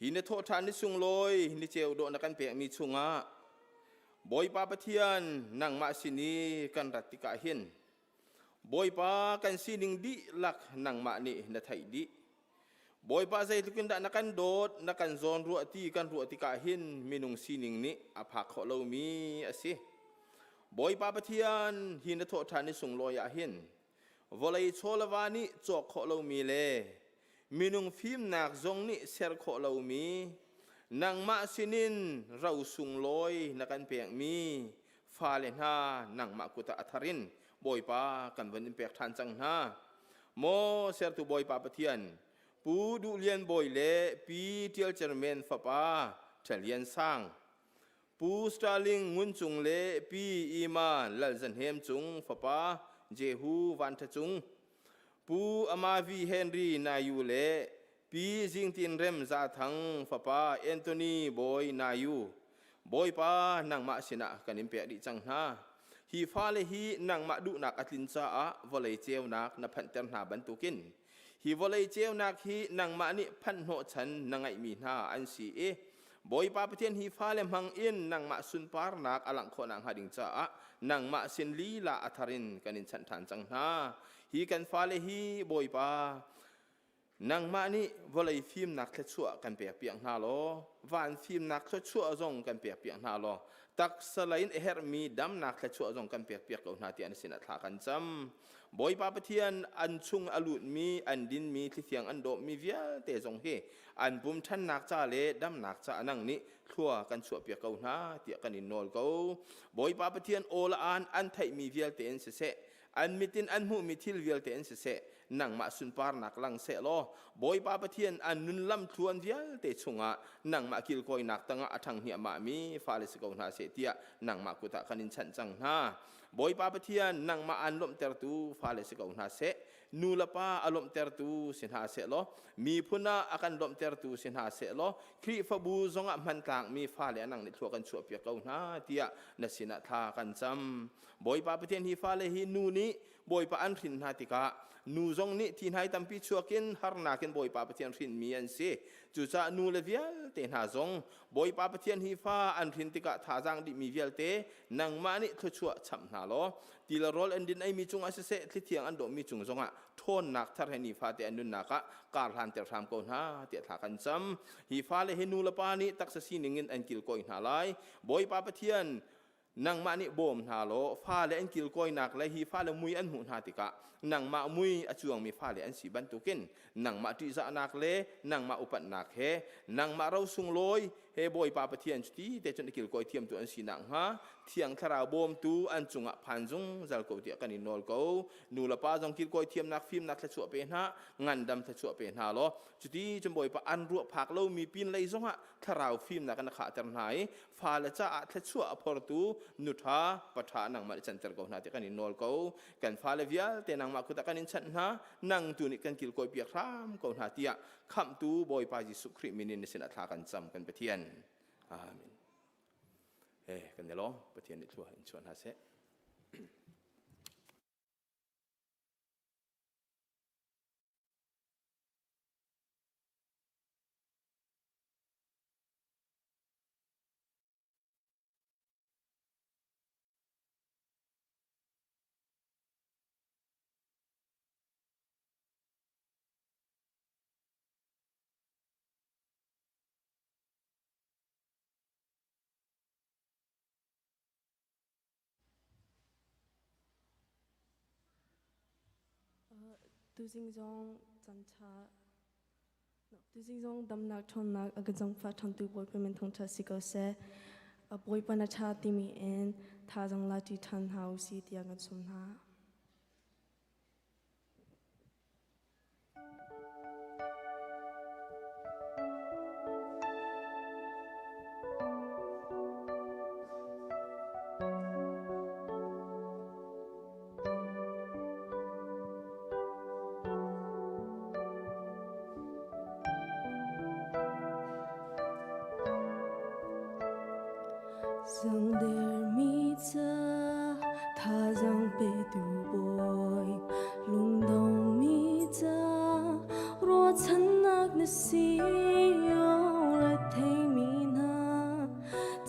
hina tho than ni sung loi ni cheu do na kan pe mi chunga boy pa pathian nang ma sini kan ratika hin boy pa kan sining di lak nang ma ni na thai di boy pa zai tukin da na kan dot na kan zon ru ati kan ru ati ka hin minung sining ni aphak kho lo mi ase boy pa pathian hina tho than ni sung loi a hin volai cholawani chok kho lo mi le minung phim nak zong ni ser kho lo mi nang ma sinin rau sung loi na kan pek mi fa le na nang ma kuta atharin boy pa kan wan pek than chang na mo ser tu boy pa pathian pu du lian boy le pi tial chairman fa pa thalian sang pu starling ngun chung le pi ima lal zan hem chung fa pa jehu van tha chung pu amavi henry na yu le pi jingtin rem za thang fa pa Anthony boy na yu boy pa nang ma sina kanim pe di chang na hi fa le hi nang ma du nak atlin cha a volei cheu nak na phan ter na ban tukin hi volei cheu nak hi nang ma ni phan ho chan nangai mi na an si e boy pa pathian hi fa le mang in nang ma sun par nak alang kho nang hading cha a nang ma sin li la atharin kanin chan than chang na hi kan fa le hi boy pa nang ma ni volei phim nak thla chua kan pe piang na lo van phim nak thla chua zong kan pe piang na lo tak salain her mi dam nak thla chua zong kan pe piak ko na ti an sin atha kan cham boy pa pathian an chung alut mi an din mi thithiang an do mi vial te zong he an bum than nak cha le dam nak cha nang ni thua kan chua piak ko na ti kan in nol ko boy pa pathian ola an thai mi vial te en se an mitin an hu mi thil vial te en se nang ma sun par nak lang se lo boy pa pathian an nun lam thuan vial te chunga nang ma kil koi nak tanga athang hi ma mi fa le se ko na se tia nang ma kuta kanin chan chang na boy pa pathian nang ma an lom ter tu fa le se ko na se nu la pa alom ter tu sin ha se lo mi phuna akan lom ter tu sin ha se lo khri fa bu zonga man tang mi fa le nang ni thua kan chu pia ko na tia na sina tha kan cham boy pa pathian hi fa le hi nu ni boy pa an thin ha tika nu zong ni tin hai tampi chuakin har nakin boy pa pathian rin mi an se chu cha nu le vial te na zong boy pa pathian hi fa an rin tika tha jang di mi vial te nang ma ni thu chua cham na lo ti la rol an din ai mi chung ase se thli thiang an do mi chung zonga thon nak thar he ni fa te anun naka kar han ter tham ko na te tha kan cham hi fa le he nu la pa ni tak sa siningin an kil ko na lai boy pa pathian nang ma ni bom na lo fa le an kil koi nak le hi fa le mui an hu na tika nang ma mui achuang mi fa le an si ban tukin nang ma ti za nak le nang ma upat nak he nang ma rau sung loi he boy pa pathian chuti te chon kil koi thiam tu an si nang ha thiang thara bom tu an chunga phanjung zal ko ti kan nol ko nu la pa jong kil koi thiam nak phim nak thchu pe na ngan dam thchu pe na lo chuti chon boy pa an ru phak lo mi pin lei zong ha tharau phim nak kan kha ter nai fa la cha a thchu a phor tu nu tha patha nang ma chan ter ko na ti kan nol ko kan fa le vial te nang ma ku ta kan in chan na nang tu ni kan kil koi piak ram ko na tia kham tu boy pa Jesu Christ minin ni sin atha kan cham kan pathian amen kan ne lo pathian ni thua in chuan ha se tu sing zong chan cha tu sing zong dam nak thon nak agazong fa thon tu boy pemen thong cha siko se a boy pana cha ti mi en tha jong la ti than hau si ti ang sum na Dòng der mi cha tha dòng pe tu boy lung dong mi cha ro chan nak na si yo ra thei mi na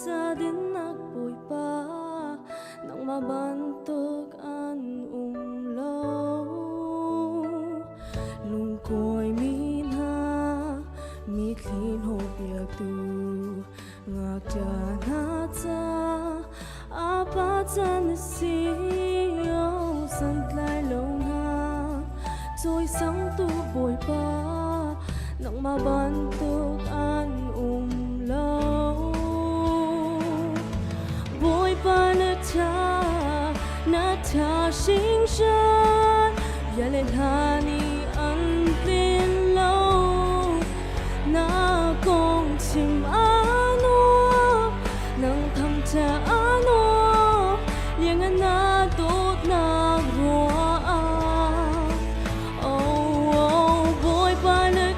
cha din nak boy pa nang ma ban tok an lo lung koi mi na mi clean ho bia tu ngak cha na cha apa cha na si yo san lai lo na trôi sáng tu bồi pa nặng ma ban tuk an lâu bồi pa na cha sinh ra ya lên hà ni an tin lâu na con chim ano nang tham cha ano liang na tốt na roa oh boy pa na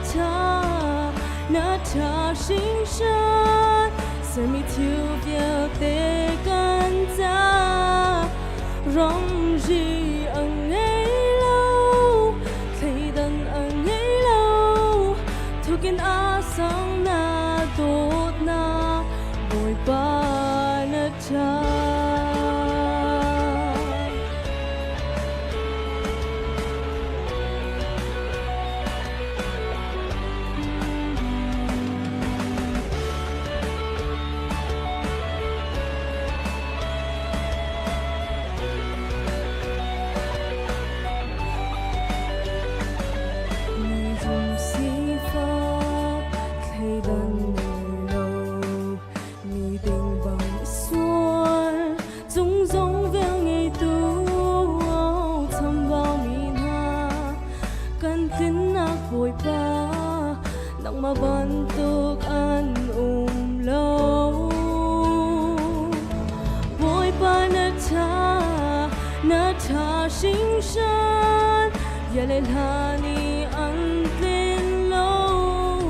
cha sinh ra sẽ mi thiếu việc tê can cha rong gì anh ấy lâu thấy đàn anh ấy lâu thu kiến á sang na tốt na boy pa na cha ma ban tuk an lâu boy pa na cha sinh ra ya lên hà ni an tin lâu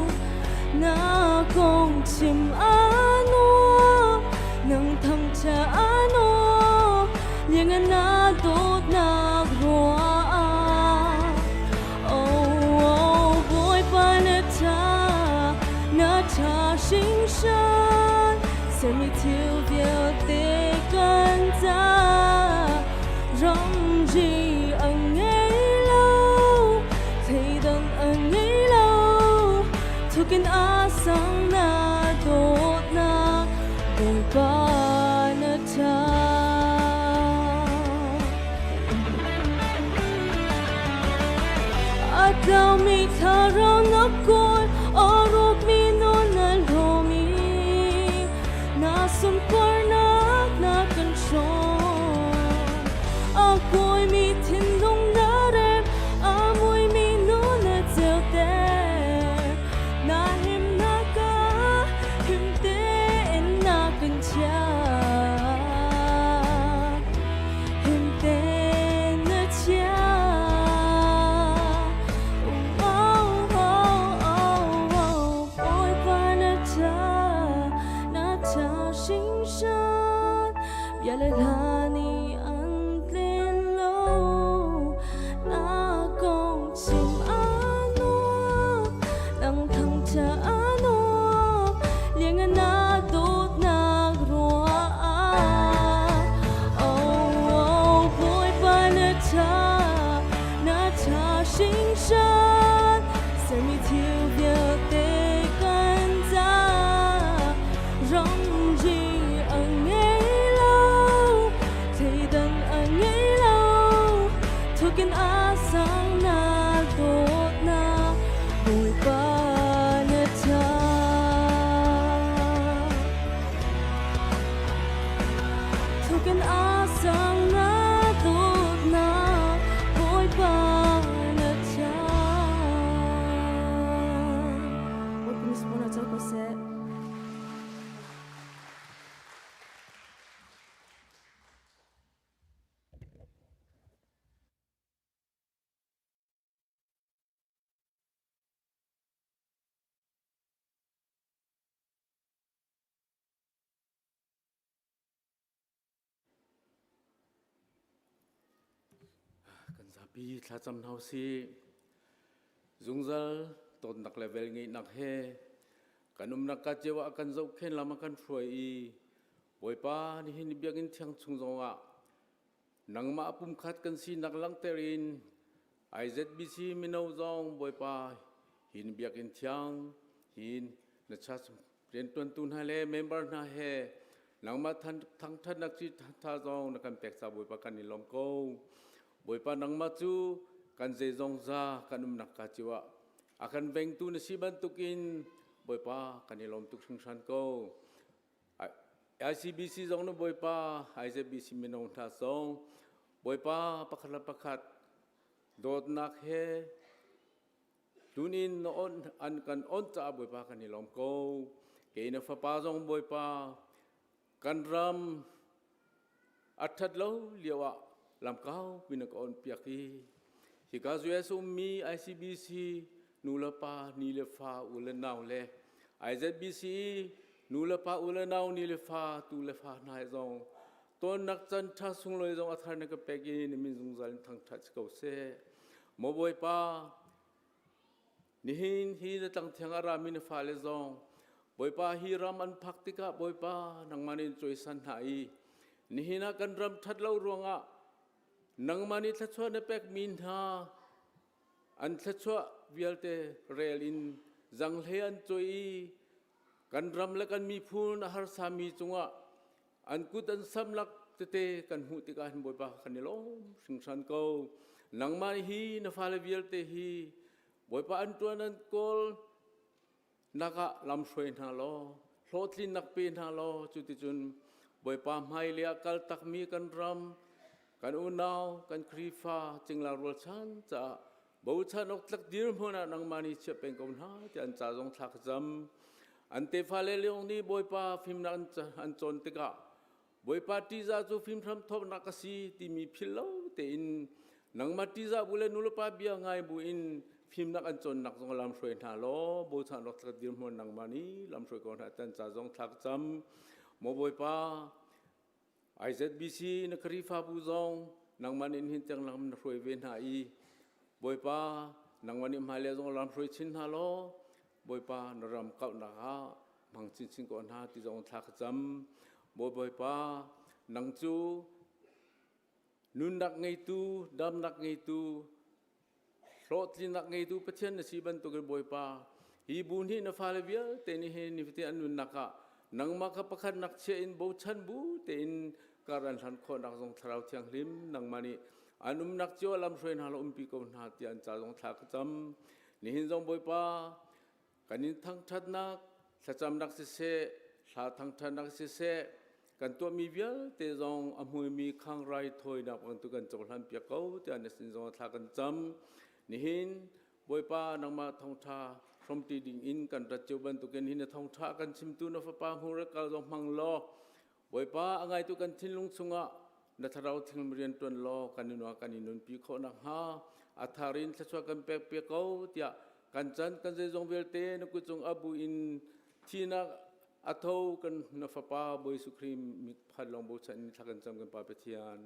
na con chim ano nang tham cha ano liang na tốt na roa cha sinh ra sẽ mi thiếu việc tê can cha rong gì anh ấy lâu thấy đàn anh ấy lâu thu kiến á sang na tốt na bồi ba na cha Atau mi tharau nak koi Oruk mi nuna lomi Nasum kornak na kanshon Akoy mi tindong darem Amoy mi nuna zelter Nahim naka himte en na kancha Himte na cha Yalelani antlin lo na kong sim ano nang thang cha ano liang na dot na roa oh boy pa na cha xing shan ser mi thiu bia te kan za rong ji ang Tukin asang na dot na boy pa na ta Tukin asang na dot na boy pa na ta Boy punis mo na ko se kan zapi thla cham nau si zungzal ton nak level ngi nak he kanum nak ka chewa kan zau khen lama kan throi I boipa ni hin biakin thiang chungzonga nangma apum khat kan si nak lang terin IZBC minau zong boipa hin biakin thiang hin na cha ren tun tun ha le member na he nangma thang than nak chi tha zong na kan pek sa boipa kan ni lom ko boipa nangma chu kan je zong za kanum nak ka chiwa akan veng tu na siban tukin boipa kan ni lom tuk sung san ko ICBC zong no boipa IZBC minau tha zong boipa pakhat dot nak he tunin no on an kan on cha boipa kan ni lom ko ke na fa pa zong boipa kan ram athat lo liwa lam kau pinak on piaki hika zuesu mi ICBC nula pa ni le fa ule naw le IZBC nula pa ule naw ni le fa tu le fa nai zong ton nak chan tha sung loi zong athar na ka peki ni min zung zal thang tha ko se mo boi pa ni hin hi na tang thiang ara min fa le zong boi pa hi ram an phak tika boi pa nang manin choi san hai ni hina kan ram that lo ruanga nang mani thachwa na pek min ha an thachwa vialte rel in zangle an choi kan ram la kan mi phun har sami chunga an kut an samlak te kan hu ti kan boi pa kan lo sing san ko nang mani hi na fale vialte hi boi pa an tuan an kol naka lam soi na lo hlothlin nak pe na lo chu ti chun boi pa mai lia kal tak mi kan ram kan unaw kan krifa chingla rol chan cha bo chan ok tlak dir hona nang mani che peng kom na chan cha jong thak jam ante phale leong ni boi pa phim na an chon te ka boi pa ti za chu phim tham thop na ka si ti mi philo te in nang ma ti za bule nul pa bia ngai bu in phim nak an chon nak jong lam soi na lo bo chan ok tlak dir hon nang mani lam soi ko na chan cha jong thak jam mo boi pa IZBC na karifa buzong nang manin hintang lam na roi ven hai boipa nang manin hale zong lam roi chin halo boipa naram kau na ha mang chin chin ko na ti zong thak jam boipa nang chu nun nak ngai tu dam nak ngai tu rot lin nak ngai tu pathian na si ban to boipa hi bun hi na fale bia te ni he ni ti an nun naka nang makapakan nak in bo chan bu te in karan han kho nak jong tharau thiang lim nang mani anum nak cho lam hroin hal pi ko na tian cha jong thak cham ni hin jong boi pa kanin thang that nak sa cham nak se sa thang that nak se kan to mi vial te jong amhui mi khang rai thoi nak ang tu kan chol han pia ko te an sin jong thak kan cham ni hin boi pa nang ma thong tha from ti ding in kan ra chu ban tu ken hin thong tha kan sim tu no fa pa hu ra kal jong mang lo boi pa angai tu kan thin lung sunga na tharau thing rian ton lo kan nu kan nun pi kho na ha atharin thachwa kan pe pe ko tia kan chan kan je jong vel te na ku chung abu in thina atho kan na fa pa boi su khrim mi phal long bo chan ni thakan cham kan pa pe thian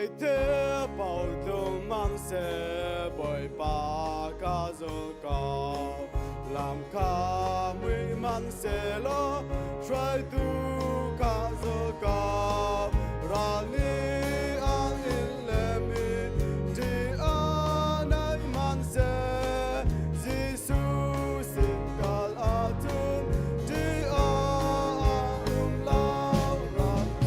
Ôi thế bảo tùng mang xe bồi ba ca dô cao làm ca mùi mang xe lo trai tu ca dô cao ra ni an in lệ mi đi an ai mang xe Giêsu xin cal a tum đi an lao ra ra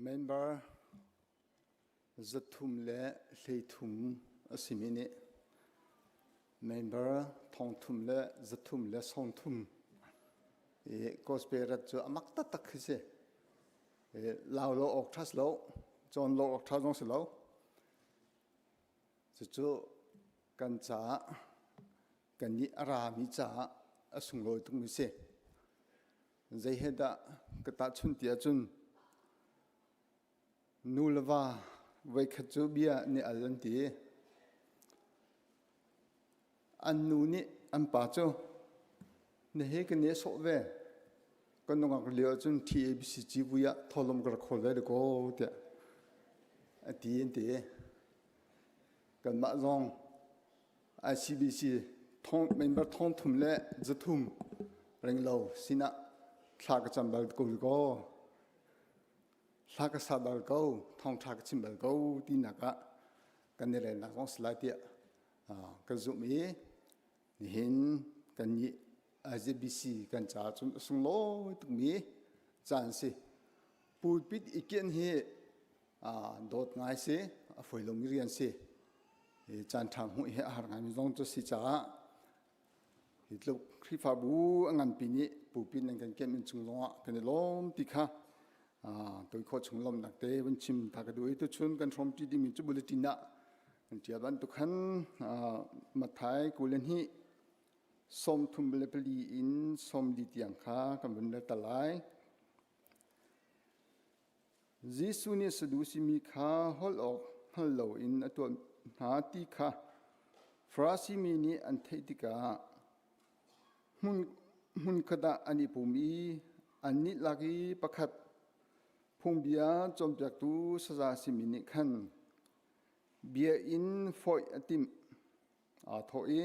member zathum le hleithum asimini member thongthum le zathum le songthum e cosperat chu amakta takhise e laulo okthas lo chon lo okthas jong selo chu kan cha kan ni ara mi cha asungloi tung mi se zai heda kata chun tia chun nulwa vai khachu bia ni alanti annu ni ampa chu ne he ke ne so ve kan nong ak leo chun TABC chi buya tholom gar khole de ko te ati ente kan ma zong ICBC thong member thong thum le zathum reng lo sina thak chambal ko thak sabal ko thong thak chimbal ko tinaka kan re na zong slatia ka zumi ni hin kan ni ICBC kan cha chun sung lo tumi chan si pulpit iken hi dot ngai se a foilong rian se chan thang hu he har ngai zong to si cha hitlo khrifa bu angan pini pulpit nang kan kem chung longa kan lom tikha tôi khó chung lom nạc tế vẫn chìm thạc đuôi tôi chun kan from ti ding chu bulletin na chia ban tu khan mặt thái của lên hi som thum bele peli in som di tiang kha kan ben la talai Jisu ni sedusi mi kha hol ok hello in atun ha ti kha frasi mi ni an thei ti ka hun khada ani pumi ani lagi pakhat phung bia chom pyak tu saza simini khan bia in foi atim thoi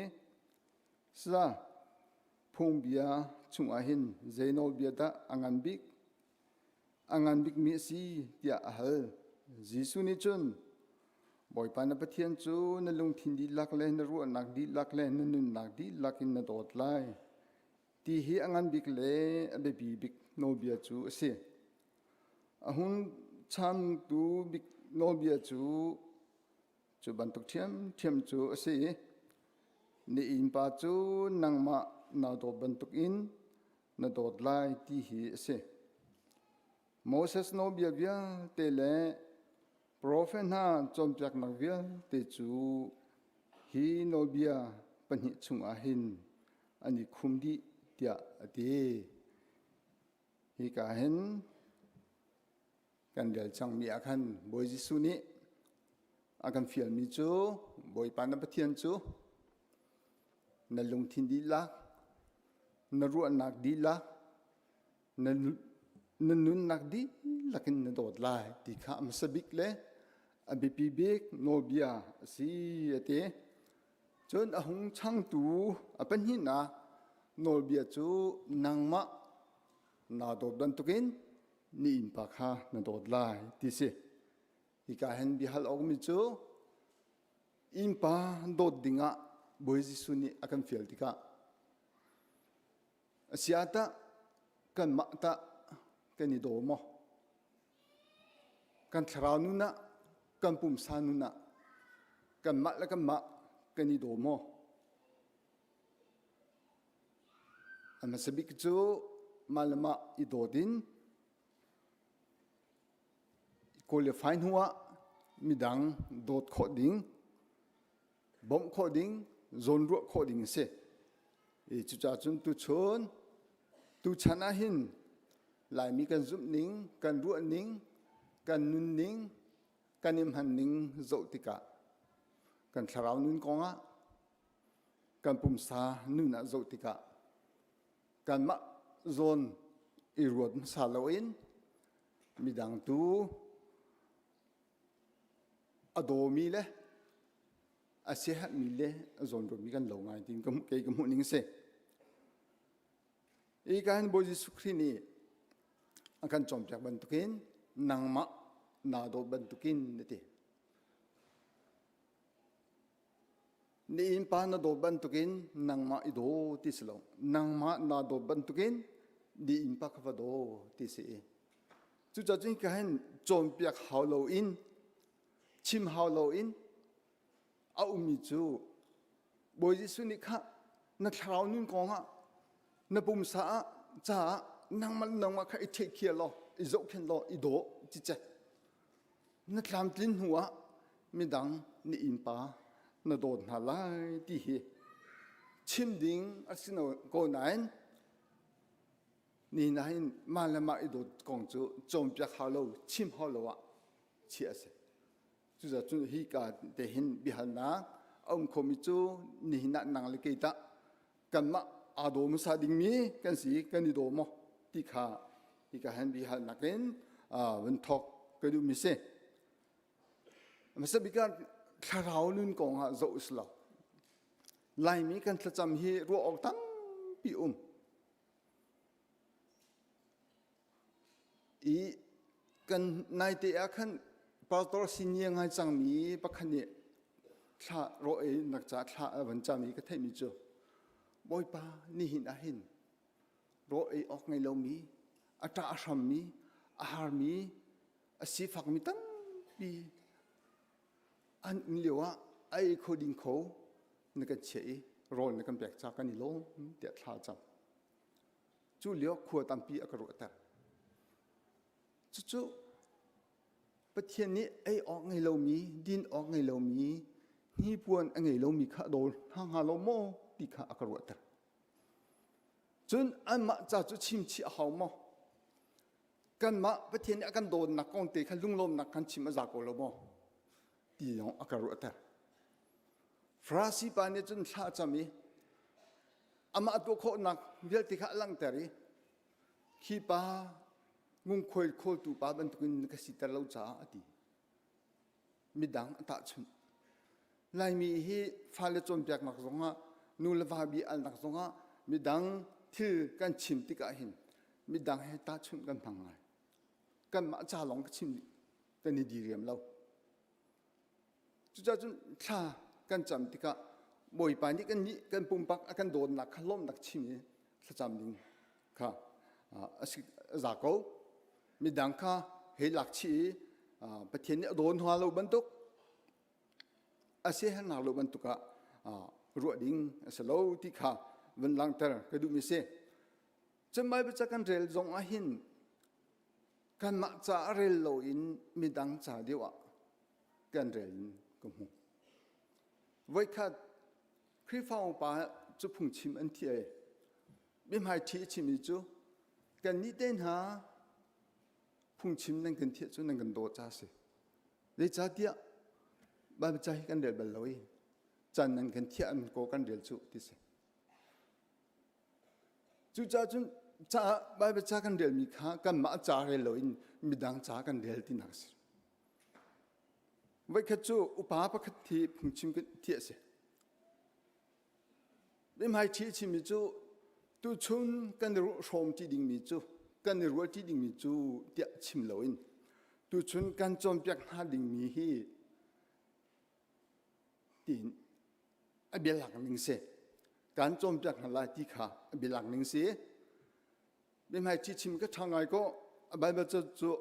sa phung bia chung a hin zainol bia da angan bik mi si tia ahal jisu ni chun boy pana pathian chu na lung thin di lak le na ru nak di lak le na nun nak di lakin na dot lai ti hi angan bik le abe bi bik no bia chu ase ahun chan tu bik no bia chu bantuk thiam chu ase ni in pa chu nangma na do bantuk in na dot lai ti hi ase Moses no bia bia te le prophet na chom pyak nak bia te chu hi no bia pani chung a hin ani khumdi tia ate hi ka hen kan del chang mi akhan boy jisu ni akan fial mi chu boy pana pathian chu na lung thin di la na ru nak di la na nun nak di lakin na dot lai ti kha am sabik le abipi bek no bia si ate chon ahung chang tu apan hi na no bia chu nangma na dot dan tukin ni in pa kha na dot lai ti se ika hen bi hal og mi chu in pa dot dinga boy jisu ni akan fial tika asiata kan ma ta kan ni do mo kan thrau nu na kan pum sa nu na kan ma la kan ma kan ni do mo ama sabik chu malama idodin qualify huwa midang dot coding bomb coding zone ro coding se e chu cha chun tu chon tu chana hin lai mi kan zum ning kan ru ning kan nun ning kan im han ning zo tika kan tharau nun konga kan pum sa nun na zo tika kan ma zone i ruat sa lo in midang tu adomi le asehat mi le zone ro mi kan lo ngai tin kam ke kam ning se e kan bo jisu khrini akan chom jak ban tukin nangma na do ban tukin nete ni in pa na do ban tukin nangma ido tislo nangma na do ban tukin di in pa kha do tise chu cha chin ka hen chom pyak haulo in chim haulo in au mi chu bo jisu ni kha na thrau nun ko nga na pum sa cha nangma kha I take care lo I zo khen lo I do chi che na tlam tlin huwa midang ni in pa na do na lai ti hi chim ding asino ko nain ni nain malama I do kong chu chom pyak halo chim halo wa chi ase chu za chu hi ka te hin bi hana khomi chu ni na nang le ke ta kan ma adom sa ding mi kan si kan ni do mo ti kha ti ka han bi hal naken wen thok ke du mi se ma se bi kan tharau nun ko ha zo isla lai mi kan tlacham hi ro ok tam pi I kan nai te akhan pastor senior ngai chang mi pakhan ni tha ro e nak cha tha wan cha mi ka thai mi chu boy pa ni hin a hin ro e ok ngai lo mi ata asham mi ahar mi asi phak mi tam pi an lewa ai coding ko na kan che ro na kan pek cha kan ni lo te thla cham chu leo khu tam pi akaro ta chú bất thiên ní ấy ở ngày lâu mi din ở ngày lâu mi hi buồn ngày lâu mi khá đồ hàng hà lâu mô đi khá ác ruột ta chun anh mà cha chú chim chi hào mô kan ma bất thiên ní kan đồ nạc con tê khá lung lom nạc kan chim azak lâu mô đi yong ác ruột ta frasi pa ní chun sa chami ama tu kho nak vial ti kha lang tari khi pa ngung khoi khol tu pa ban tukin ka sitar lo cha ati midang ta chun lai mi hi phale chom pyak nak zonga nul va bi al nak zonga midang thil kan chim ti ka hin midang he ta chun kan phang ngai kan ma cha long ka chim tani di riam lo chu cha chun tha kan cham ti ka bồi bài những cái bùng bạc cái đồn là khăn lom đặc chim ấy là chạm đình cả giả cố mình đang cả hệ lạc chi bất thiên đồn hoa lâu bận túc sẽ hàng nào lâu bận túc cả ruộng đình sẽ lâu thì cả vẫn lang ter cái đúng như thế chân mai bây giờ cái rel giống ai hin cái mặt trả rel lâu in mình đang trả điều ạ cái rel cũng không với cả khi phong ba chú phụng chim anh thiệt bên hai thiệt chim gì chú gần ní tên ha phụng chim nên gần thiệt chú nên gần đồ cha sĩ lấy cha tiệt ba bây giờ gần để bận lối chân nên gần thiệt anh cố gần để chú thì sẽ chú cha chú cha ba bây giờ gần để mi khá gần mã cha cái lối mi đang cha gần để tin nào sĩ vậy khi chú upa bắt thì phụng chim gần thiệt sẽ bên hai chị chị mi chú tu chun cái rùa xôm chỉ đình mi chú cái rùa chỉ đình mi chú tiệt chim lối tu chun cái chôm bẹt ha đình mi hi tin ai biết lạc ninh se cái chôm bẹt ha lại tí khá ai biết lạc ninh se bên hai chị chị mi cái thằng ai có bài bài chú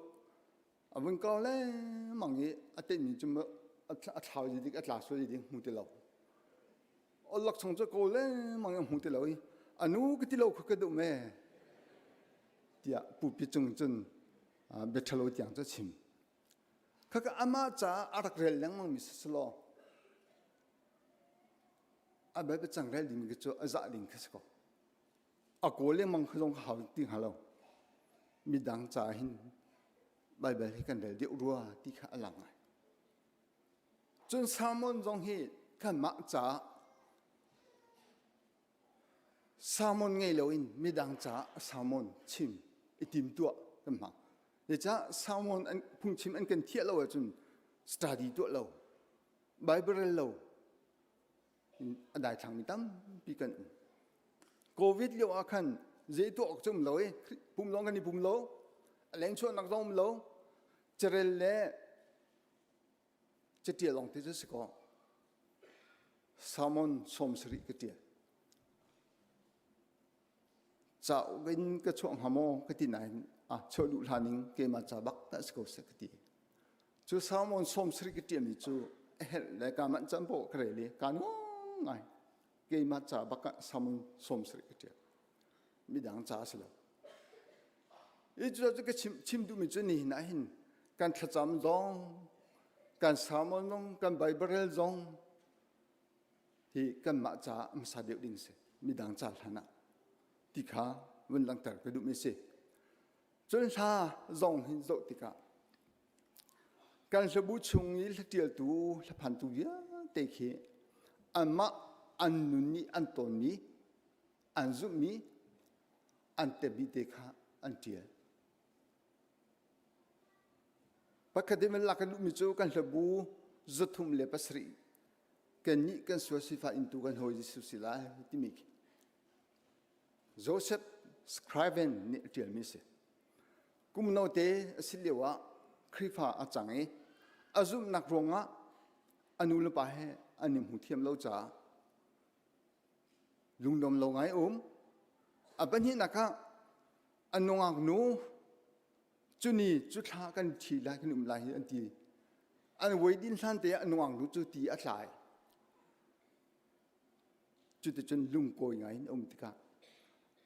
vẫn có lẽ mong gì tên mi chú mà tháo gì đi cái lá số gì đi mua tiền lâu lạc xong cho cô lên mang em hung tới lối anu cái lâu cái đâu mẹ tiệt bù bị chung chung bị tháo lối tiếng cho chim các ama cha arak rel yang mang mis lo abai bị chẳng rel dim cái chỗ azạ dim cái sao cô lên mang không hào tiếng hào lâu mi dang cha hin bài bài cái rel điệu rùa tí khá lằng này chun samon dòng hi kan mak cha salmon ngay lâu in mi đang trả salmon chim itim tua cái mà để trả salmon anh phun chim anh cần thiết lâu ở chun study tua lâu bible lâu đại thằng mi tâm bị cần covid liệu akan dễ tua chum lâu phun long cái này phun lâu lên chuan nặc dòng lâu chơi lẽ chơi tiệt long thì rất có salmon xôm sri cái tiệt chào bên cái chuộng hàm mô cái tin này cho đủ là những cái mà chào bắc đã có sẽ cái gì chú sao môn xôm sri cái tiền thì chú lại cả mạnh chân bộ cái này cả nó ngay cái mà chào bắc sao môn xôm sri cái tiền mi đang chả xí đâu ý chú cái chim du mi chú này nãy hin can thật chăm dong can sao môn dong can bible dong thì can mà chả mà sao điều định sẽ mi đang chả là nào tí khá vẫn lăng tờ cái đụng mê xê cho nên xa dòng hình dậu tí khá càng sẽ bút chung ý là tiệt tù là phản tù giá tế khế anh mạ anh nụ ní anh tồn ní anh giúp ní anh tế bí tế khá anh tiệt bác khá tế mình là cái đụng mê chô càng sẽ bú rất thùng lệ bác sri càng ní càng xua xí phá in tù càng hồi Jesus xí lại tí mê khế Joseph Scriven ni tiel mi se kum no te siliwa khrifa a changi azum nak ronga anul pa he anim hu thiam lo cha lungdom lo ngai abani naka anonga nu chuni chu tha kan thi la kan lai an ti an weidin san te anonga nu chu ti a thlai chu te chun lung koi ngai tika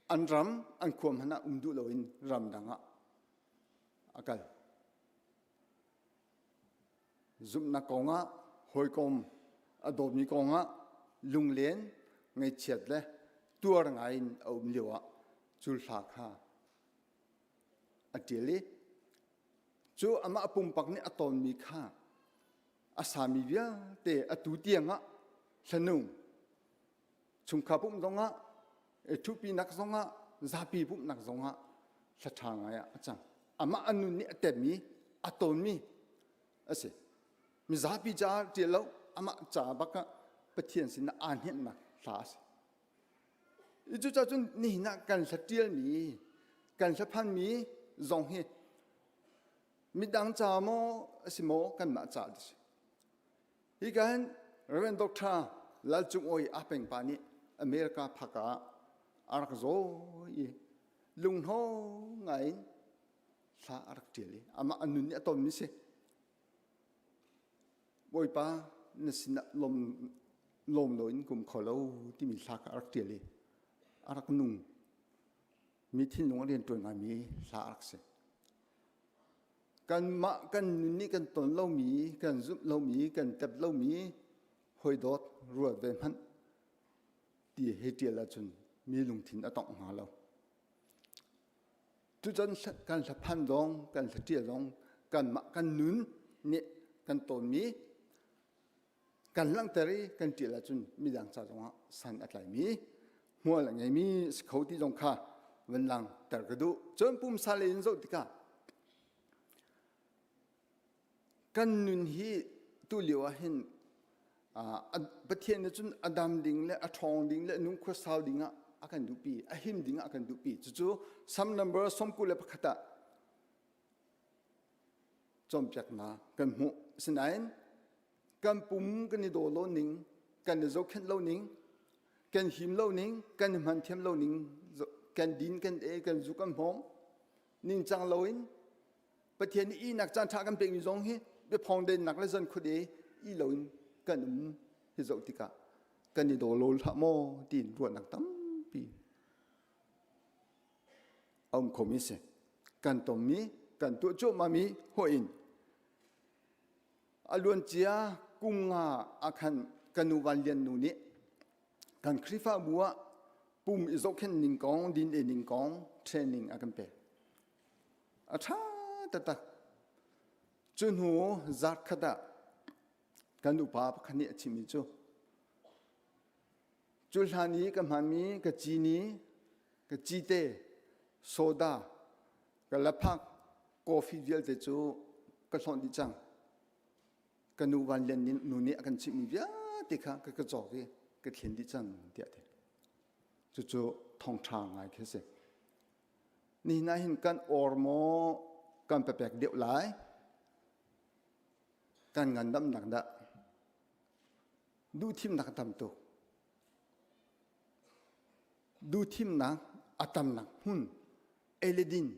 an ram an khuam hana du lo in ram danga akal zum na konga hoi kom adom ni konga lung len ngai chet le tuar ngai in om liwa chul thak ha atili chu ama apum pak ni aton mi kha asami bia te atu tianga thanung chung khapum donga e thupi nak zonga zapi pum nak zonga sathanga ya achang ama anun ni atet mi aton mi ase mi zapi cha ti lo ama cha baka pathian sin an hen na thas ichu cha chun ni na kan satil mi kan saphan mi zong he mi dang cha mo asimo kan ma cha dis hi kan reven doctor lal chung oi apeng pani America phaka arak zo i lung ho ngai sa arak tili ama anun ni atom ni se boi pa na sina lom loin kum kholo ti mi sa arak tili arak nung mi thin nong len tu nga mi sa arak se kan ma kan ni kan ton lo mi kan zup lo mi kan tap lo mi hoi dot ruat ve man ti he ti la chun mi lung thin atong nga lo tu jan kan sa phan dong kan sa ti dong kan ma kan nun ni kan ton mi kan lang tari kan ti la chun mi dang cha dong san atlai mi mo la ngai mi khau ti dong kha wen lang tar ka du chon pum sa le in zo ti ka kan nun hi tu liwa hin pathian chun adam ding le athong ding le nung kho saw dinga akan dupi ahim dinga akan dupi chu some number som ku le pakhata chom pyak na kan mu sinain kan pum kan ni do lo ning kan zo khen lo ning kan him lo ning kan man them lo ning kan din kan e kan zu kan hom ning chang loin pathian i nak chan tha kan pe mi zong hi be phong den nak le zan khu de i loin kan hi zo tika kan ni do lo tha mo tin ruat nak tam pi om komise kan tom mi kan tu chu ma mi ho in alun chia kunga akhan kanu wan lian nu ni kan khrifa bua pum izokhen ning kong din e ning kong training akan pe atha ta chun hu zat khada kanu pa khani achimi chu chulhani ka mami ka chini ka chite soda ka laphak coffee vial te chu ka thon di chang kanu wan len nu ni akan chimi bia tikha ka chok ge ka thlen di chang dia the chu thong thang ai khe se ni na hin kan ormo kan pe pek deu lai kan ngan dam nak da du thim nak tam to du thim na atam nak hun eledin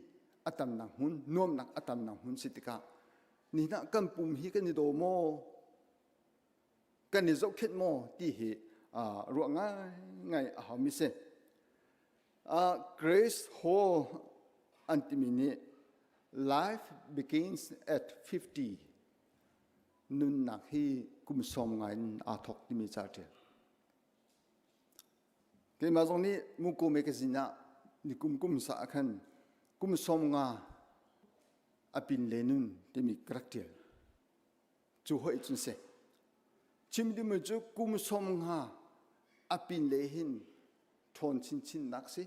atam nak hun nom nak atam nak hun sitika ni na kan pum hi kan ni do mo kan ni zo khet mo ti hi ru ngai a ha mi se Grace Hall antimini life begins at 50 nun nak hi kum som ngai a thok ti mi cha te ke ma zong ni mu ko me ke zina ni kum sa khan kum som nga apin le nun ti mi karakter chu hoi chun se chim di me chu kum som nga apin le hin thon chin nak si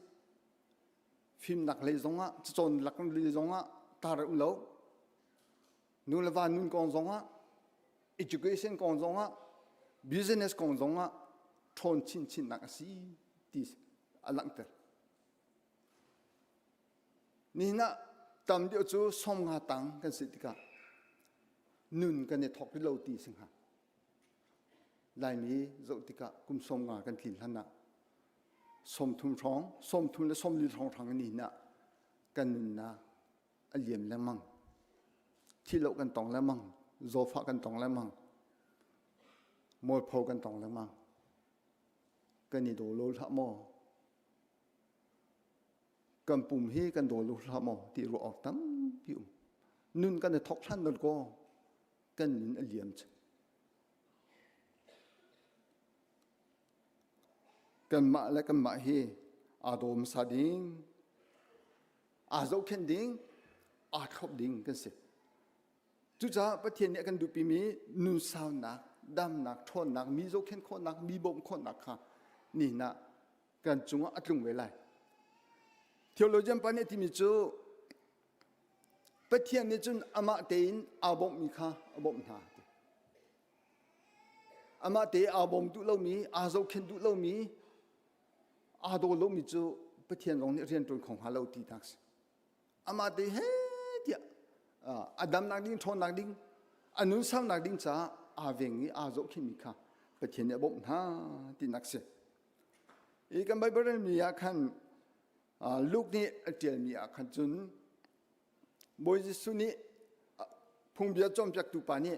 phim nak le zonga chon lak le zonga tar lo nu la van nun kong zonga education kong zonga business kong zonga thon chin nak si ti alang ter ni na tam dio chu som nga tang kan sitika nun kan ne thok lo ti sing ha lai mi zo tika kum som nga kan thin hana som thum le som li thong thang ni na kan na aliem le mang thi lo kan tong le mang zo fa kan tong le mang mol pho kan tong le mang kan ni do lo tha mo kan pum hi kan do lo tha mo ti ro ok tam piu nun kan ne thok than dot ko กันนินอเลียมจกันมาและกันมาเฮอาโดมซาดิงอาโซเคนดิงอาทบดิงกันสิจุจ้าประเทศนี้กันดูปีมีนุนสาวนักดำนักทนนักมีโซเคนคนนักมีบ่มคนนักค่ะนี่นะกันจุงอัดลงไว้เลยเทโลเจียนปานนี้ที่มีจูประเทศนี้จุนอามาเตนอาบ่มมีค่ะอาบ่มหาอามาเตอาบ่มตุเล่ามีอาโซเคนตุเล่ามีอาโดเล่ามีจูประเทศตรงนี้เรียนตรงของฮาโลตีทักษอามาเตเฮเดียอาดัมนักดิ้งทนนักดิ้งอนุสาวนักดิ้งจ้าอาเวงีอาโซเคนมีค่ะประเทศนี้บ่มหาตีนักเสอีกันไปบริเวณมีอาคันลูกนี้เจียมีอาคันจุนบอยสุนี้พงเบียจอมจากตุปานี้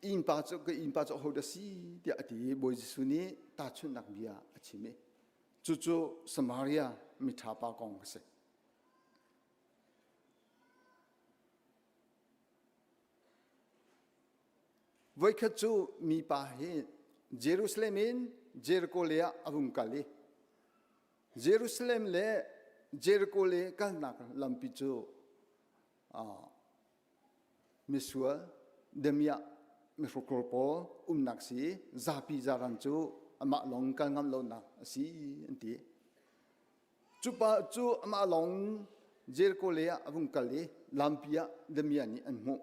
อินปาจก็อินปาจเขาได้สิเดียดีบอยสุนี้ตาชุนนักเบียอาชิเมจู่ๆสมาริยามิถาปากองเสไว้ขัดจู่มีปาเหเยรูซาเล็มเจริโคเลียอาวุงกาลีเยรูซาเล็มเล่เจริโคเลียกันนักลำพิจูมิสวาเดมียมิฟโครโปนักสีซาปิจารันจูอามาลงกันงามโลนักสีอันที่จูปาจูอามาลงเจริโคเลียอาวุงกาลีลำพิยาเดมียนี่อันมุ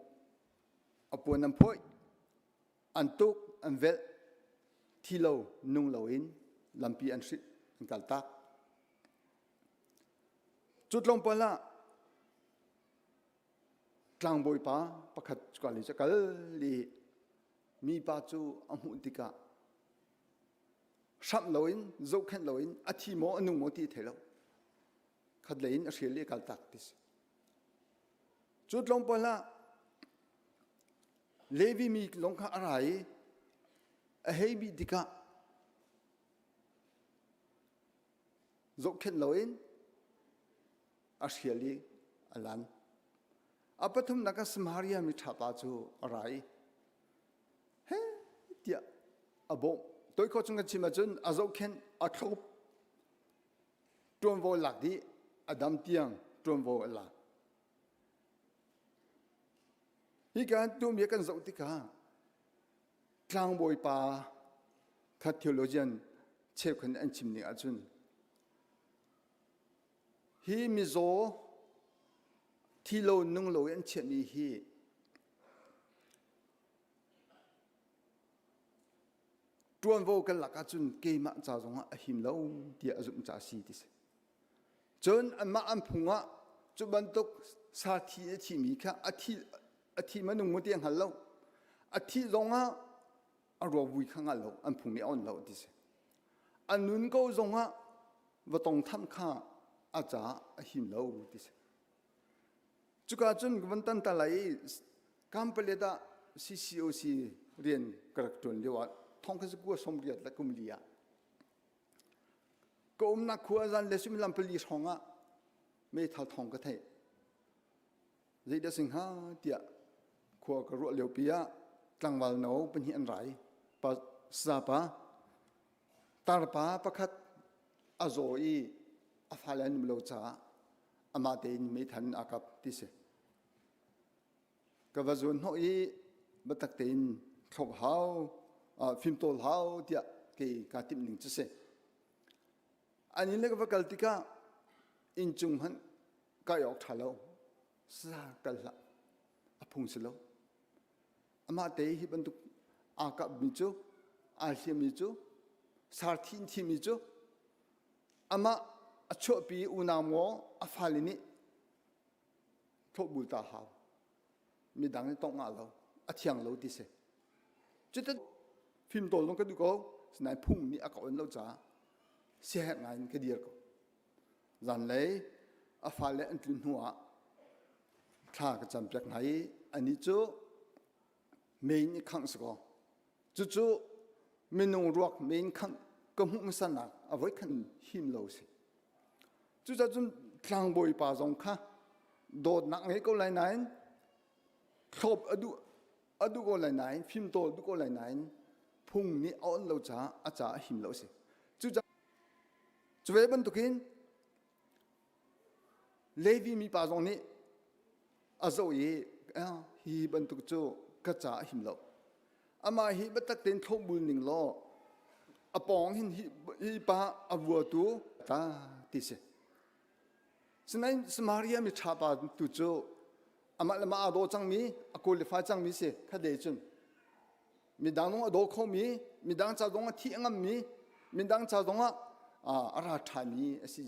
อปวนัมพอยอันตุกอันเวลที่เรานุ่งเราอินลำปีอันสิอันกัลตักจุดลงไปละกลางบอยป้าประคัดกว่าลิจะกัลลีมีป้าจูอมุติกาชับเราอินโจเข็นเราอินอาทิโมอนุโมติเทเราขัดเลยอินเสียลีกัลตักดิสจุดลงไปละเลวีมีลงข้าอะไรเฮ้ยบิดิกะจกเข็นลอยน์อาเชียลีอลันอาปฐุมนักสมาริยามิถาปาจูอะไรเฮ้เดียอาบ่ตัวเขาจงกันชิมาจนอาจกเข็นอาทบตรวมโวลักดีอาดัมเตียงตรวมโวลักอีกการตัวมีกันจกติกากลางบอยปาคัดเทโลเจียนเชฟคนอันชิมนี่อาจุนฮีมิโซที่โลนุ่งโลอันเชมีฮีตรวนโวกันหลักอาจุนเกมาจ่าจงอาหิมโลเดียอาจุนจ่าซีดิสจนอันมาอันพุงะจุบันตุกสาธิตที่มีค่ะอาทิมันนุ่งมุดยังหันโลอาทิจงอารมณ์วิข้างเราอันพุ่งนี้อ่อนเราดิสิอันนู้นก็จงว่าต้องทำข้าอาจารย์หิมเราดิสิจุกอาจุนวันตันตะไลกัมเปเลดาCCOCเรียนกระตุ้นเรียกว่าท่องกันสักว่าสมเด็จและกุมเลียก็นักขัวจันเลสุมิลัมเปลีช่องไม่ทันท่องก็เทใจเดสิงหาเดียขัวกระรัวเลียวปียกลางวันโนเป็นเห็นไรปัสสาวะตาลปาประคัดอาโซอีอาฟาเลนมิโลจ้าอามาเดนไม่ทันอากับที่เสกวาจุนหอยบัตักเตนขบหาวฟิมโตลหาวเดียกีกาติมหนึ่งจะเสอันนี้เรียกว่ากัลติกาอินจุงหันกายออกทะเลสากัลละอพุงสโลอามาเตฮิบันตุอากับมิจูอาเซียมิจูสาร์ทินทิมิจูอามาอชอบปีอุณาโมอาฟาลินีทบบุตาหาวมีดังนี้ต้องงาเราอาเทียงเราดิเสจุดนั้นฟิล์มโตลงก็ดูก็สนายพุ่งนี่อากาศเราจ้าเสียงานก็เดียวก็ยันเลยอาฟาเลอันตุนหัวข้าก็จำจากไหนอันนี้จูเมนขังสกอจู่ๆเมนูรวกเมนขังก็มุ่งสนักเอาไว้ขันหิมเราสิจู่ๆจนกลางบอยป่าจงค่ะโดดนักให้ก็ไหลไหน ครบอดูก็ไหลไหนฟิล์มโตดูก็ไหลไหนพุ่งนี้อ่อนเราจ้าอาจารย์หิมเราสิจู่จะจะเวบันตุกินเลวีมีป่าตรงนี้อาโซเยฮีบันตุกโจกระจาหิมเราอามาฮีบัตตักเต็นทบบุญหนึ่งล้ออปองหินฮีป่าอวัวตัวตาติเสฉะนั้นสมารียมีชาปาตุโจอามาละมาอโดจังมีอกุลฟ้าจังมีเสคดีจุนมีดังน้องอโดเขามีดังจ่าดงที่งามมีดังจ่าดงอาราธามีสิ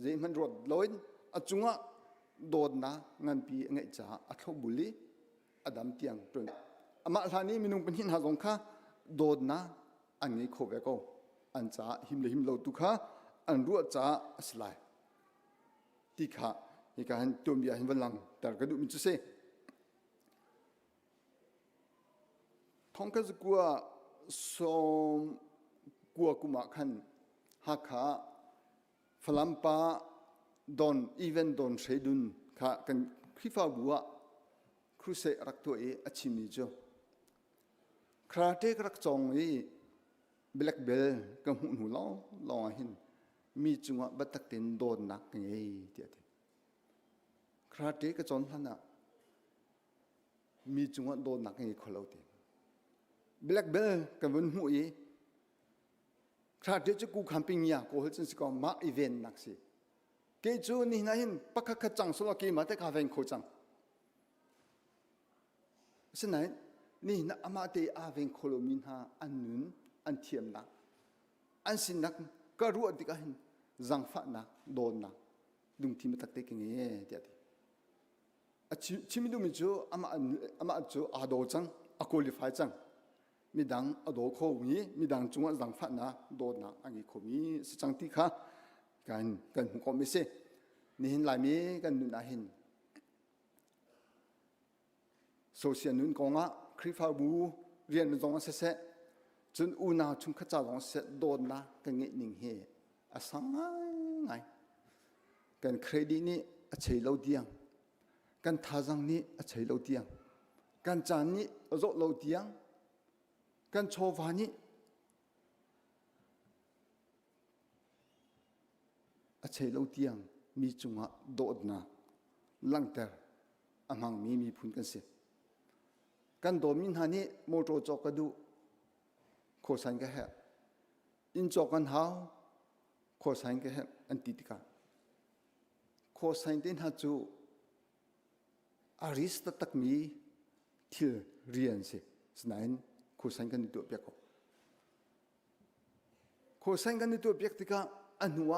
เจมันรดลอยอจุงโดนนะงานปีไงจ่าอัทบุลีอดัมเตียงตรงอามาท่านี้มีนุ่งเป็นหินหาสงค่ะโดนนะอันนี้โคเวก็อันจ่าหิมเลหิมโลตุค่ะอันรัวจ่าสลายที่ข้าอีกการตัวมีหิมวันหลังแต่กระดูกมิจุเซ่ท้องก็จะกลัวสมกลัวกุมาขันหักขาฝรั่งป้าดอนอีเวนต์ดอนเชดุนข้ากันพิฟ้าบัวครูเสกรักตัวอชิมิโจคราเทกรักจงเบล็กเบลกับหุ่นหูล้อหินมีจังหวะบัตตักเต็นโดนนักไงเดียดคราเทกจนท่านน่ะมีจังหวะโดนนักไงคนเราเต็มเบล็กเบลกับหุ่นหูคราเทจะกูคัมปิงยาโกเฮจันสิกอมาอีเวนต์นักสิเกจูนี่นะหินปักขจังสโลกีมาแต่กาเวนโคจังฉะนั้นนี่นะอามาเตอาเวนโคโลมินหาอันนุนอันเทียมนักอันสินักก็รู้ดิกาหินจังฟ้านักโดนนักดุงที่มันตักเตกิงเดียดชิมิดูมิจูอามาจูอาโดจังอาคุลิฟายจังมีดังอาโดโคมีดังจงจังฟ้านักโดนนักอันนี้โคมีสิจังที่ข้ากันหุกไม่เสนี่เห็นหลายมีกันนุนอาหินโซเชียลนุนกงะคริฟาบูเรียนมันตรงนั้นเสะจนอุณาชุมขจาตรงเสะโดนนะกันเงี้ยหนึ่งเฮอสังไงกันเครดิตนี่อเฉยเราเดียงกันท่าจังนี่อเฉยเราเดียงกันจานนี่อโจเราเดียงกันโชวานี่อเฉยเราเตียงมีจุงะโดดนะลังเตอร์อามังมีพุนกันเสียกันโดมินหานี่โมโตจอกระดูโคสันก็แฮอินจอกันหาวโคสันก็แฮอันติติกาโคสันเดินหาจูอาริสตักมีทิลเรียนเสียสนายโคสันกันในตัวเปียกโคสันกันในตัวเปียกติกาอันหัว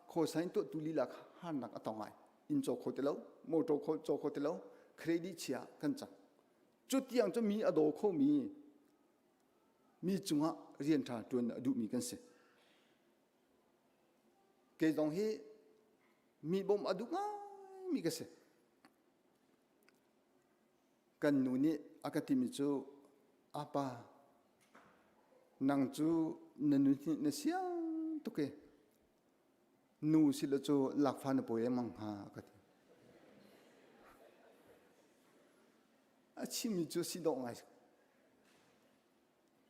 โคสันตัวตุลีลักหันนักอัตองไงอินโจโคเตลโมโตโคโจโคเตลเครดิตเชียกันจังจุดยังจะมีอโดโคมีจุงะเรียนทาตัวนั้นดูมีกันเสเกจงฮีมีบ่มอดุง่ายมีกันเสกันนูนี่อากาศมิจูอาปานังจูนันนูนี่เนเสียตุเกนูสิละจูหลักฟันป่วยมังหากันอาชิมิจูสิดองไง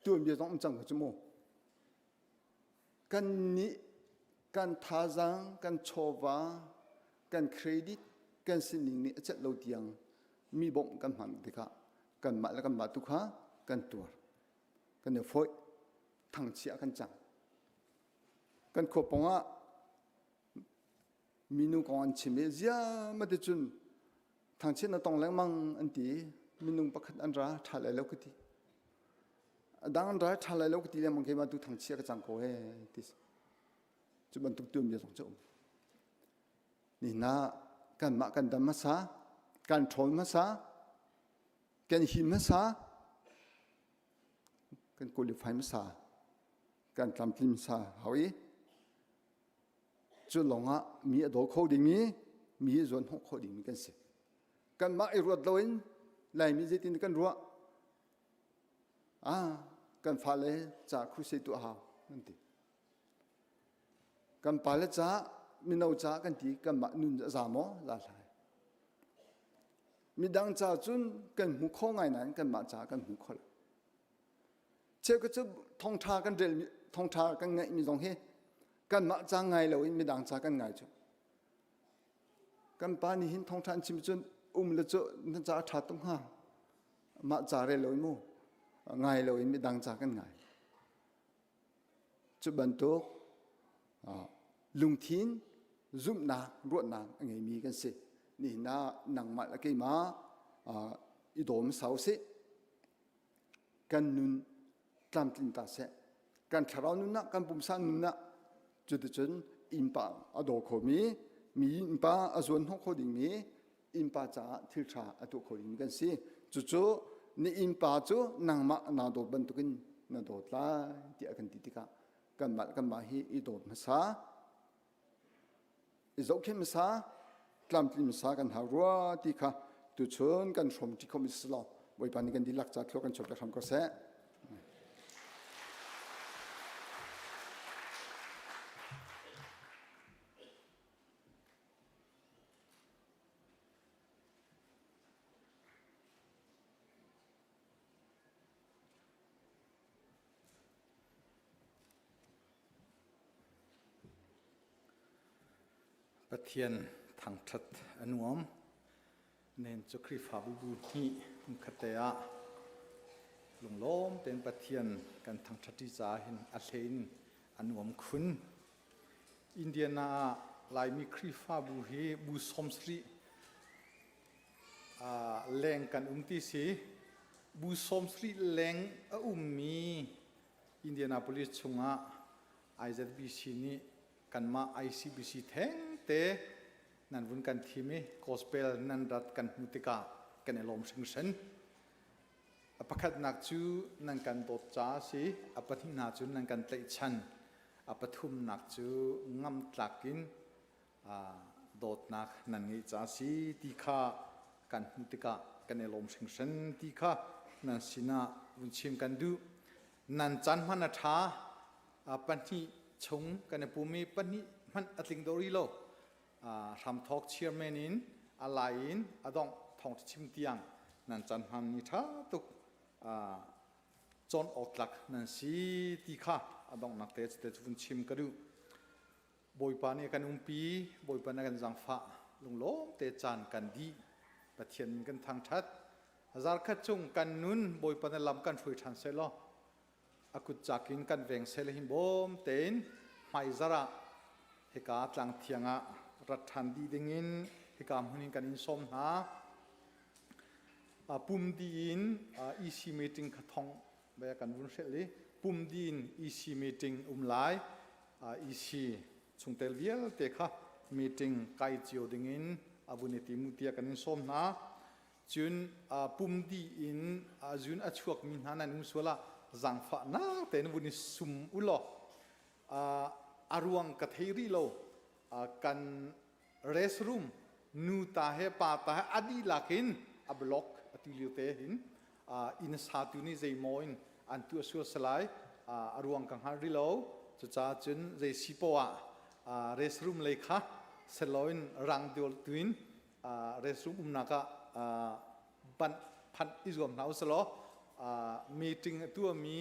ตัวมีต้องจังกับจมูกกันนี้กันท่าจังกันโชวากันเครดิตกันสิ่งนี้จะเราเตียงมีบ่มกันมันดีค่ะกันมาแล้วกันมาตุค่ะกันตัวกันเนี่ยฝอยทั้งเชียกันจังกันขบปงอ่ะมีนุ่งกอนชิมเสียมาเดจุนทางเช่นต้องแรงมังอันตีมีนุ่งปักอันราทาเลยแล้วก็ทีดังอันราทาเลยแล้วก็ทีเลยมันเคยมาดูทางเชียกจังโก้เฮ้ที่จุบันตุกตุ่มเยอะสองจุ่มนี่นะกันมากันดำมาซากันโถนมาซากันหิมมาซากันกุลิฟายมาซากันทำทิมซาเฮ้ยจุดหลงอ่ะมีอโดโคดิ่งมีส่วนหกโคดิ่งมีกันสิกันมาไอรัวดลอยไหลมีเจตินกันรัวกันฟ้าเลยจากครุเซตัวหาวนั่นทีกันปาเลจ้ามีนาวจ้ากันทีกันมานุนจามอลาลาย มีดังจ่าจุนกันหูข้อไงนั้นกันมาจ่ากันหูข้อละเชื่อก็จะทองทากันเดลทองทากันไงมีตรงเฮกันมาจ่าไงเลยมีดังจ่ากันไงจุกันปานี่หินทองทานชิมจุนละจุนั่นจ่าทัดตรงห้ามาจ่าเรลอยมูไงเลยมีดังจ่ากันไงจุบันโตลุงทินซุ่มนางรวดนางไงมีกันสินี่น่านังมาละกี่มาอีโดมเสาสิกันนุนตามตินตาเสกันทาราวนุนนะกันปุ่มสันนุนนะจุดจนอิมปาอโดโคมีอิมปาอส่วนหกคนดิ่งมีอิมปาจ่าทิลชาอตุโคดิ่งกันสิจุนี่อิมปาจูนังมานาโดบันตุกินนาโดลายที่อากันติติกากันมาฮีอีโดมซาอิจเข้มซากลัมติมซากันหารัวที่ค่ะตุชนกันชมที่คอมิสลาไว้ปานิกันดีลักจากเที่ยวกันชมจะทำก็เสประเทียนทางทัดอนุมเน้นจุครีฟาบูบูนีมุขเตะลงล้มเป็นประเทียนกันทางทัดที่จะเห็นอัศนอนุมคุณอินเดียนาลายมีครีฟาบูเฮบูสมสรีแรงกันที่สีบูสมสรีแรงมีอินเดียนาโพลิสชงะIZBC นี้กันมา ICBC แทงเตนันวุ่นกันทีมีโกสเปลนันรัดกันมุติกากันในลมสิงสันอภัดนักจูนันกันโดดจ้าสิอภัทินักจูนันกันเตชันอภัทุมนักจูงำตลักินโดดนักนันงิจ้าสิที่ข้ากันมุติกากันในลมสิงสันที่ข้านันสินาวุ่นชิมกันดูนันจันมันท้าปัญหิชงกันในภูมิปัญหิมันอัติงดอริโลทำทอกเชียร์แมนินอะไรอินอดองทองชิมเตียงนันจันพันนิท่าตุกจนออกหลักนันสีตีข้าอดองนักเตะฟุนชิมกระดูบอยปานีกันปีบอยปานีกันจังฟ้าลุงล้มเตะจานกันดีประเทียนกันทางชัดฮาร์คัดจงกันนุนบอยปานีลำกันช่วยทันเซลอากุจักินกันเวงเซลหิมบอมเตนไม่ซาระเฮกาตลังเทียงะรัฐันดีดิงินเฮกามหุนิกันอินสมนาปุ่มดีอินEC meeting ขัดทองเบียกันวุ่นเสลีปุ่มดีอินEC meetingไลECชงเตลเวียลเตค่ะ meeting ไกจิโอดิงินบุญติมุติยกันอินสมนาจุนปุ่มดีอินจุนอชวกมินหานันมุสวละจังฟ้านาเตนบุญสุมอุลอารวงกะเทรีโลกันเรสรูมนูตาเฮปาตาอดีลักินอบล็อกอติลิโอเตหินอินสาตุนิเจมอยน์อันตัวชัวสลายอารวงกังฮาริโลจะจ้าจุนเจสิปวะเรสรูมเลขาสลอยน์รังดิโอตุินเรสรูมนักบันพันอิจวมนาอุสโลมีติ้งตัวมี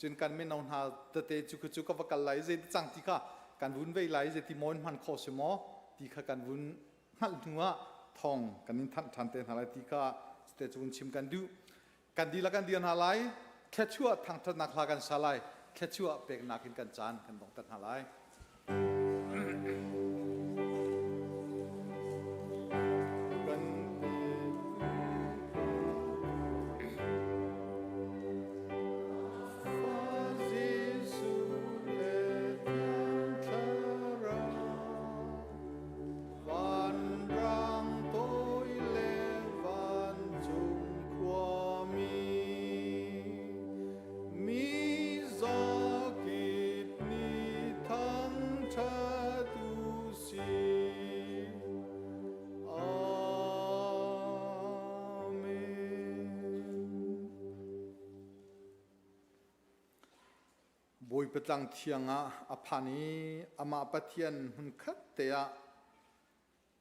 จนกันไม่นอนหาเตะจุกจุกกับกันไหลเจติจังที่ข้ากันวุ่นเวไหลเจติมอนมันโคสมอที่ข้ากันวุ่นหัลหัวทองกันนิทันเตนหาไรที่ข้าเตะจุนชิมกันดูกันดีละกันเดียนหาไรแค่ชั่วทางถนักลากันสลายแค่ชั่วเปกนักินกันจานกันต้องตัดหาไรบอยประตังเทียงอภานีอามาปะเทียนหุ่นคัดเตะ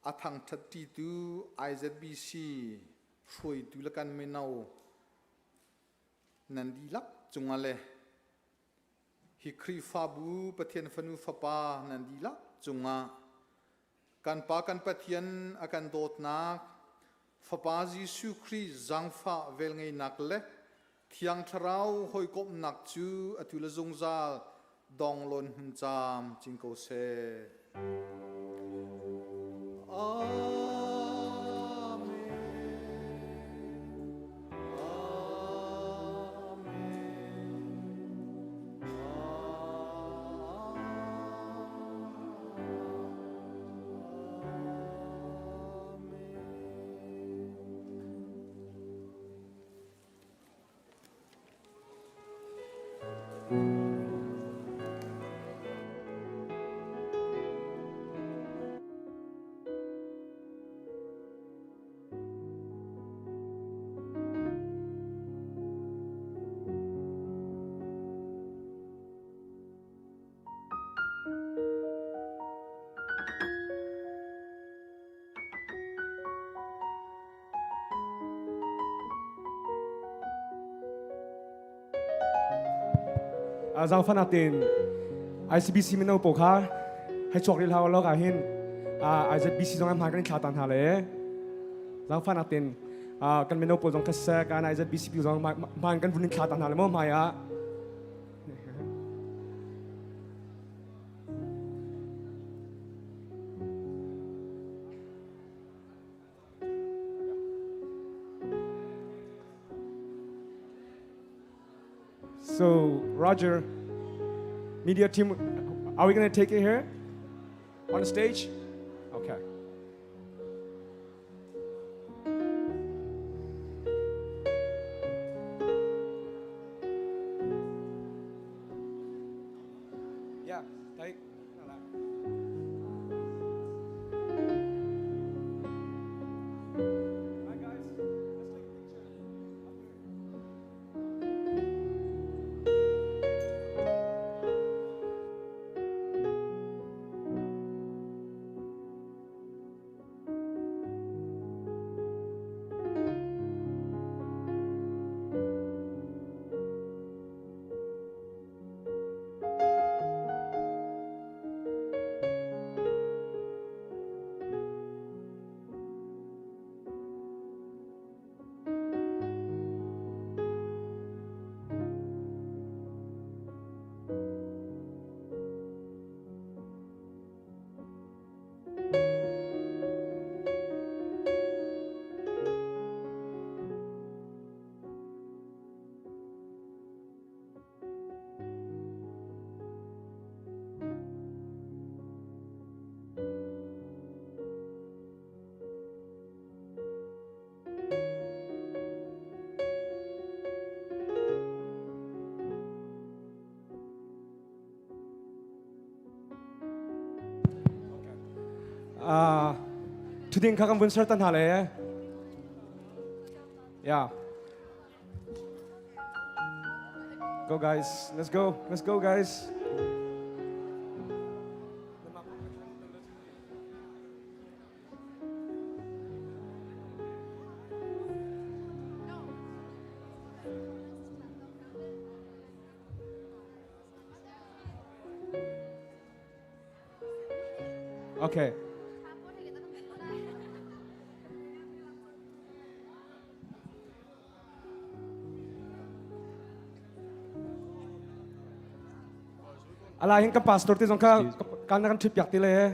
อาทังทัดตีตู IZBC ช่วยดูแลกันไม่เนานันดีลักจงอะไรฮิครีฟาบูปะเทียนฟนูฟาปานันดีลักจงกันปากันปะเทียนอากันโดดนักฟาปาจิสุครีจังฟ้าเวลไงนักเล่เทียงทราวหอยกบนักจูอตุลจงซาลดองลนหุ่นจามจิงโกเซZang fan atin ICBC minau pokha hai chok ri law lok a hin ICBC zong am ha kan thatan ha le Zang fan atin kan minau po zong kasa kan ICBC zong man kan vunin thatan ha le mo ma ya So, Roger, media team, are we going to take it here on the stage? Okay. Yeah, take. Hi guys, let's take a picture. Tuding kakam bun sertan hale. Yeah. Go guys, let's go guys. Okay. Alahin ka pastor ti zong ka kan trip yak ti le